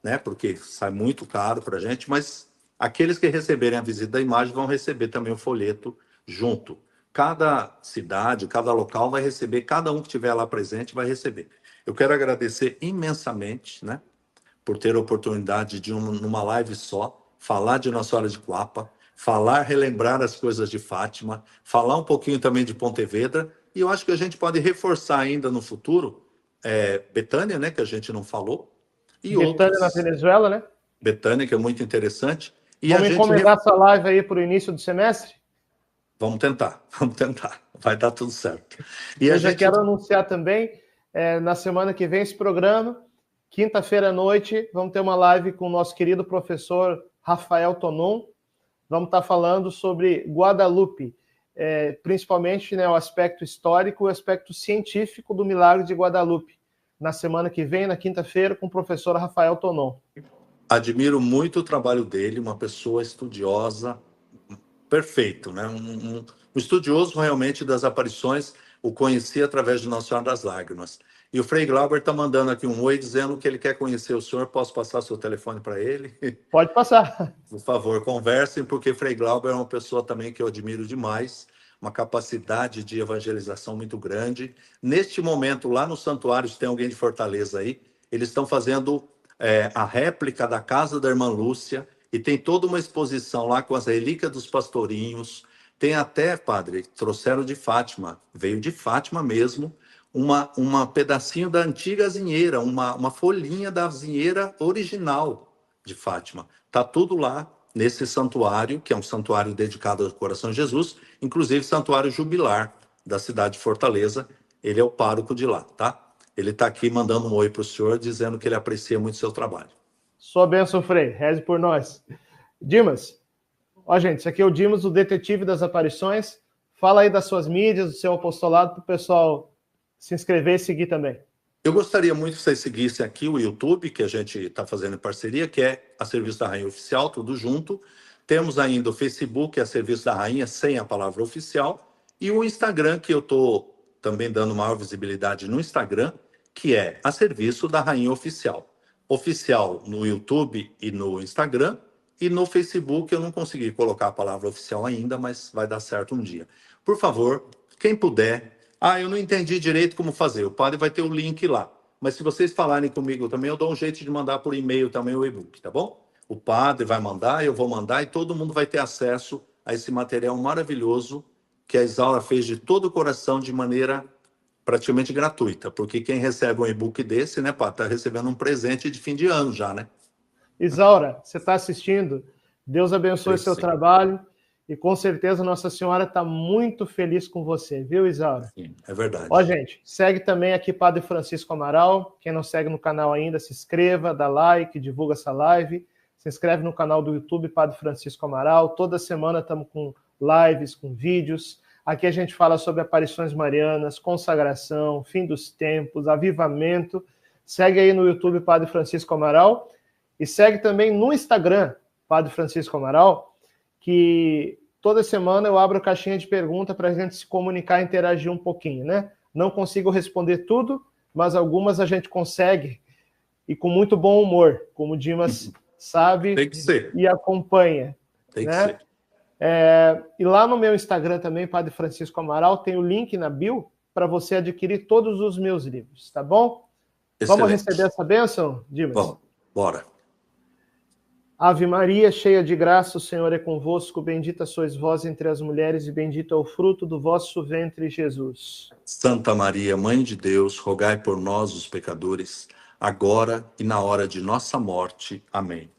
né, porque sai muito caro para a gente, mas aqueles que receberem a visita da imagem vão receber também o folheto junto. Cada cidade, cada local vai receber, cada um que estiver lá presente vai receber. Eu quero agradecer imensamente, né, por ter a oportunidade de, numa live só, falar de Nossa Senhora de Quapa, relembrar as coisas de Fátima, falar um pouquinho também de Pontevedra, e eu acho que a gente pode reforçar ainda no futuro, Betânia, né, que a gente não falou, e Betânia na Venezuela, né? Betânia, que é muito interessante. E vamos encomendar essa live aí para o início do semestre? Vamos tentar. Vai dar tudo certo. E eu já quero anunciar também, na semana que vem, esse programa, quinta-feira à noite, vamos ter uma live com o nosso querido professor Rafael Tonon. Vamos estar falando sobre Guadalupe, principalmente, né, o aspecto histórico e o aspecto científico do milagre de Guadalupe. Na semana que vem, na quinta-feira, com o professor Rafael Tonon. Admiro muito o trabalho dele, uma pessoa estudiosa, perfeito, né? Um estudioso realmente das aparições, o conheci através de Nossa Senhora das Lágrimas. E o Frei Glauber está mandando aqui um oi, dizendo que ele quer conhecer o senhor. Posso passar seu telefone para ele? Pode passar. Por favor, conversem, porque Frei Glauber é uma pessoa também que eu admiro demais, uma capacidade de evangelização muito grande. Neste momento, lá no santuário, se tem alguém de Fortaleza aí, eles estão fazendo a réplica da casa da irmã Lúcia, e tem toda uma exposição lá com as relíquias dos pastorinhos. Tem até, padre, trouxeram de Fátima, veio de Fátima mesmo, uma pedacinho da antiga azinheira, uma folhinha da azinheira original de Fátima. Está tudo lá nesse santuário, que é um santuário dedicado ao Coração de Jesus, inclusive santuário jubilar da cidade de Fortaleza, ele é o pároco de lá, tá? Ele está aqui mandando um oi para o senhor, dizendo que ele aprecia muito o seu trabalho. Sua bênção, Frei. Reze por nós. Dimas, ó, gente, esse aqui é o Dimas, o detetive das aparições. Fala aí das suas mídias, do seu apostolado, para o pessoal se inscrever e seguir também. Eu gostaria muito que vocês seguissem aqui o YouTube, que a gente está fazendo em parceria, que é a Serviço da Rainha Oficial, tudo junto. Temos ainda o Facebook, que é a Serviço da Rainha, sem a palavra oficial. E o Instagram, que eu estou também dando maior visibilidade no Instagram, que é a Serviço da Rainha Oficial. Oficial no YouTube e no Instagram. E no Facebook eu não consegui colocar a palavra oficial ainda, mas vai dar certo um dia. Por favor, quem puder... eu não entendi direito como fazer. O padre vai ter o link lá. Mas se vocês falarem comigo também, eu dou um jeito de mandar por e-mail também o e-book, tá bom? O padre vai mandar, eu vou mandar e todo mundo vai ter acesso a esse material maravilhoso que a Isaura fez de todo o coração de maneira praticamente gratuita. Porque quem recebe um e-book desse, né, padre, tá recebendo um presente de fim de ano já, né? Isaura, você está assistindo? Deus abençoe o seu trabalho. E com certeza Nossa Senhora está muito feliz com você, viu, Isaura? Sim, é verdade. Ó, gente, segue também aqui Padre Francisco Amaral. Quem não segue no canal ainda, se inscreva, dá like, divulga essa live. Se inscreve no canal do YouTube Padre Francisco Amaral. Toda semana estamos com lives, com vídeos. Aqui a gente fala sobre aparições marianas, consagração, fim dos tempos, avivamento. Segue aí no YouTube Padre Francisco Amaral. E segue também no Instagram Padre Francisco Amaral, que toda semana eu abro a caixinha de pergunta para a gente se comunicar e interagir um pouquinho, né? Não consigo responder tudo, mas algumas a gente consegue e com muito bom humor, como o Dimas sabe e acompanha. Tem que né? ser. E lá no meu Instagram também, Padre Francisco Amaral, tem o link na bio para você adquirir todos os meus livros, tá bom? Excelente. Vamos receber essa bênção, Dimas? Vamos, bora. Ave Maria, cheia de graça, o Senhor é convosco, bendita sois vós entre as mulheres e bendito é o fruto do vosso ventre, Jesus. Santa Maria, Mãe de Deus, rogai por nós, os pecadores, agora e na hora de nossa morte. Amém.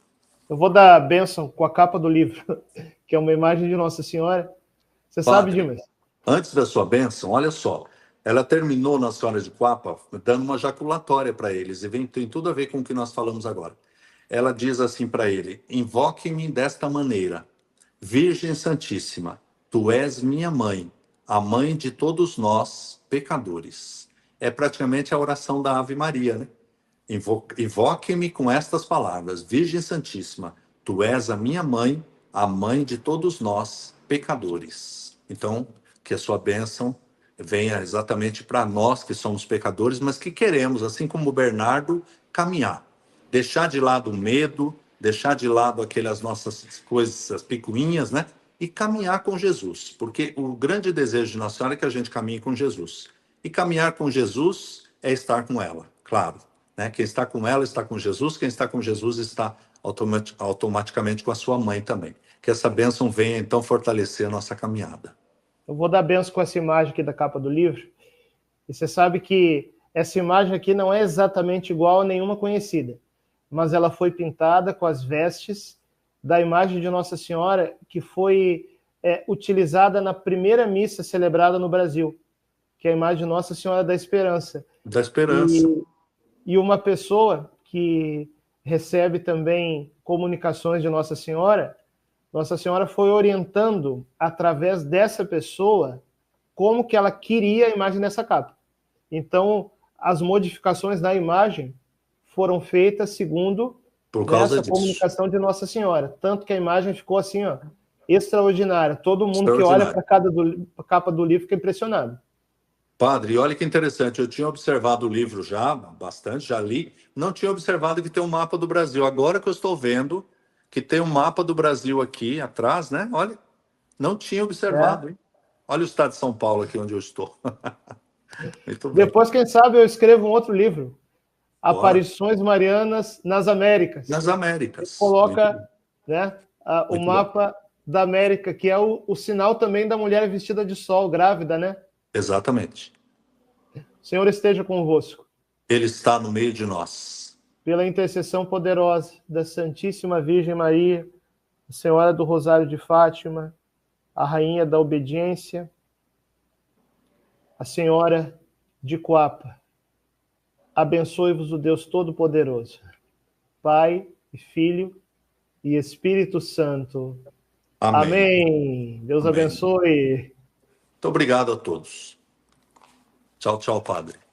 Eu vou dar a bênção com a capa do livro, que é uma imagem de Nossa Senhora. Você sabe, Dimas? Antes da sua bênção, olha só, ela terminou na Senhora de Quapa dando uma jaculatória para eles, e tem tudo a ver com o que nós falamos agora. Ela diz assim para ele: invoque-me desta maneira, Virgem Santíssima, tu és minha mãe, a mãe de todos nós, pecadores. É praticamente a oração da Ave Maria, né? Invoque-me com estas palavras, Virgem Santíssima, tu és a minha mãe, a mãe de todos nós, pecadores. Então, que a sua bênção venha exatamente para nós que somos pecadores, mas que queremos, assim como o Bernardo, caminhar. Deixar de lado o medo, deixar de lado aquelas nossas coisas, as picuinhas, né? E caminhar com Jesus. Porque o grande desejo de Nossa Senhora é que a gente caminhe com Jesus. E caminhar com Jesus é estar com ela, claro. Né? Quem está com ela está com Jesus, quem está com Jesus está automaticamente com a sua mãe também. Que essa bênção venha, então, fortalecer a nossa caminhada. Eu vou dar bênção com essa imagem aqui da capa do livro. E você sabe que essa imagem aqui não é exatamente igual a nenhuma conhecida, mas ela foi pintada com as vestes da imagem de Nossa Senhora, que foi utilizada na primeira missa celebrada no Brasil, que é a imagem de Nossa Senhora da Esperança. Da Esperança. E uma pessoa que recebe também comunicações de Nossa Senhora foi orientando, através dessa pessoa, como que ela queria a imagem dessa capa. Então, as modificações na imagem foram feitas segundo essa comunicação de Nossa Senhora. Tanto que a imagem ficou assim, ó, extraordinária. Todo mundo que olha para a capa do livro fica impressionado. Padre, olha que interessante, eu tinha observado o livro já, bastante, já li, não tinha observado que tem um mapa do Brasil. Agora que eu estou vendo que tem um mapa do Brasil aqui atrás, né? Olha, não tinha observado, hein? Olha o estado de São Paulo aqui onde eu estou. Muito bem. Depois, quem sabe, eu escrevo um outro livro. Aparições Marianas nas Américas. Nas Américas. Coloca, né, o mapa da América, que é o sinal também da mulher vestida de sol, grávida, né? Exatamente. O Senhor esteja convosco. Ele está no meio de nós. Pela intercessão poderosa da Santíssima Virgem Maria, a Senhora do Rosário de Fátima, a Rainha da Obediência, a Senhora de Coapa. Abençoe-vos o Deus Todo-Poderoso, Pai e Filho e Espírito Santo. Amém. Amém. Deus Amém. abençoe. Muito obrigado a todos. Tchau, tchau, padre.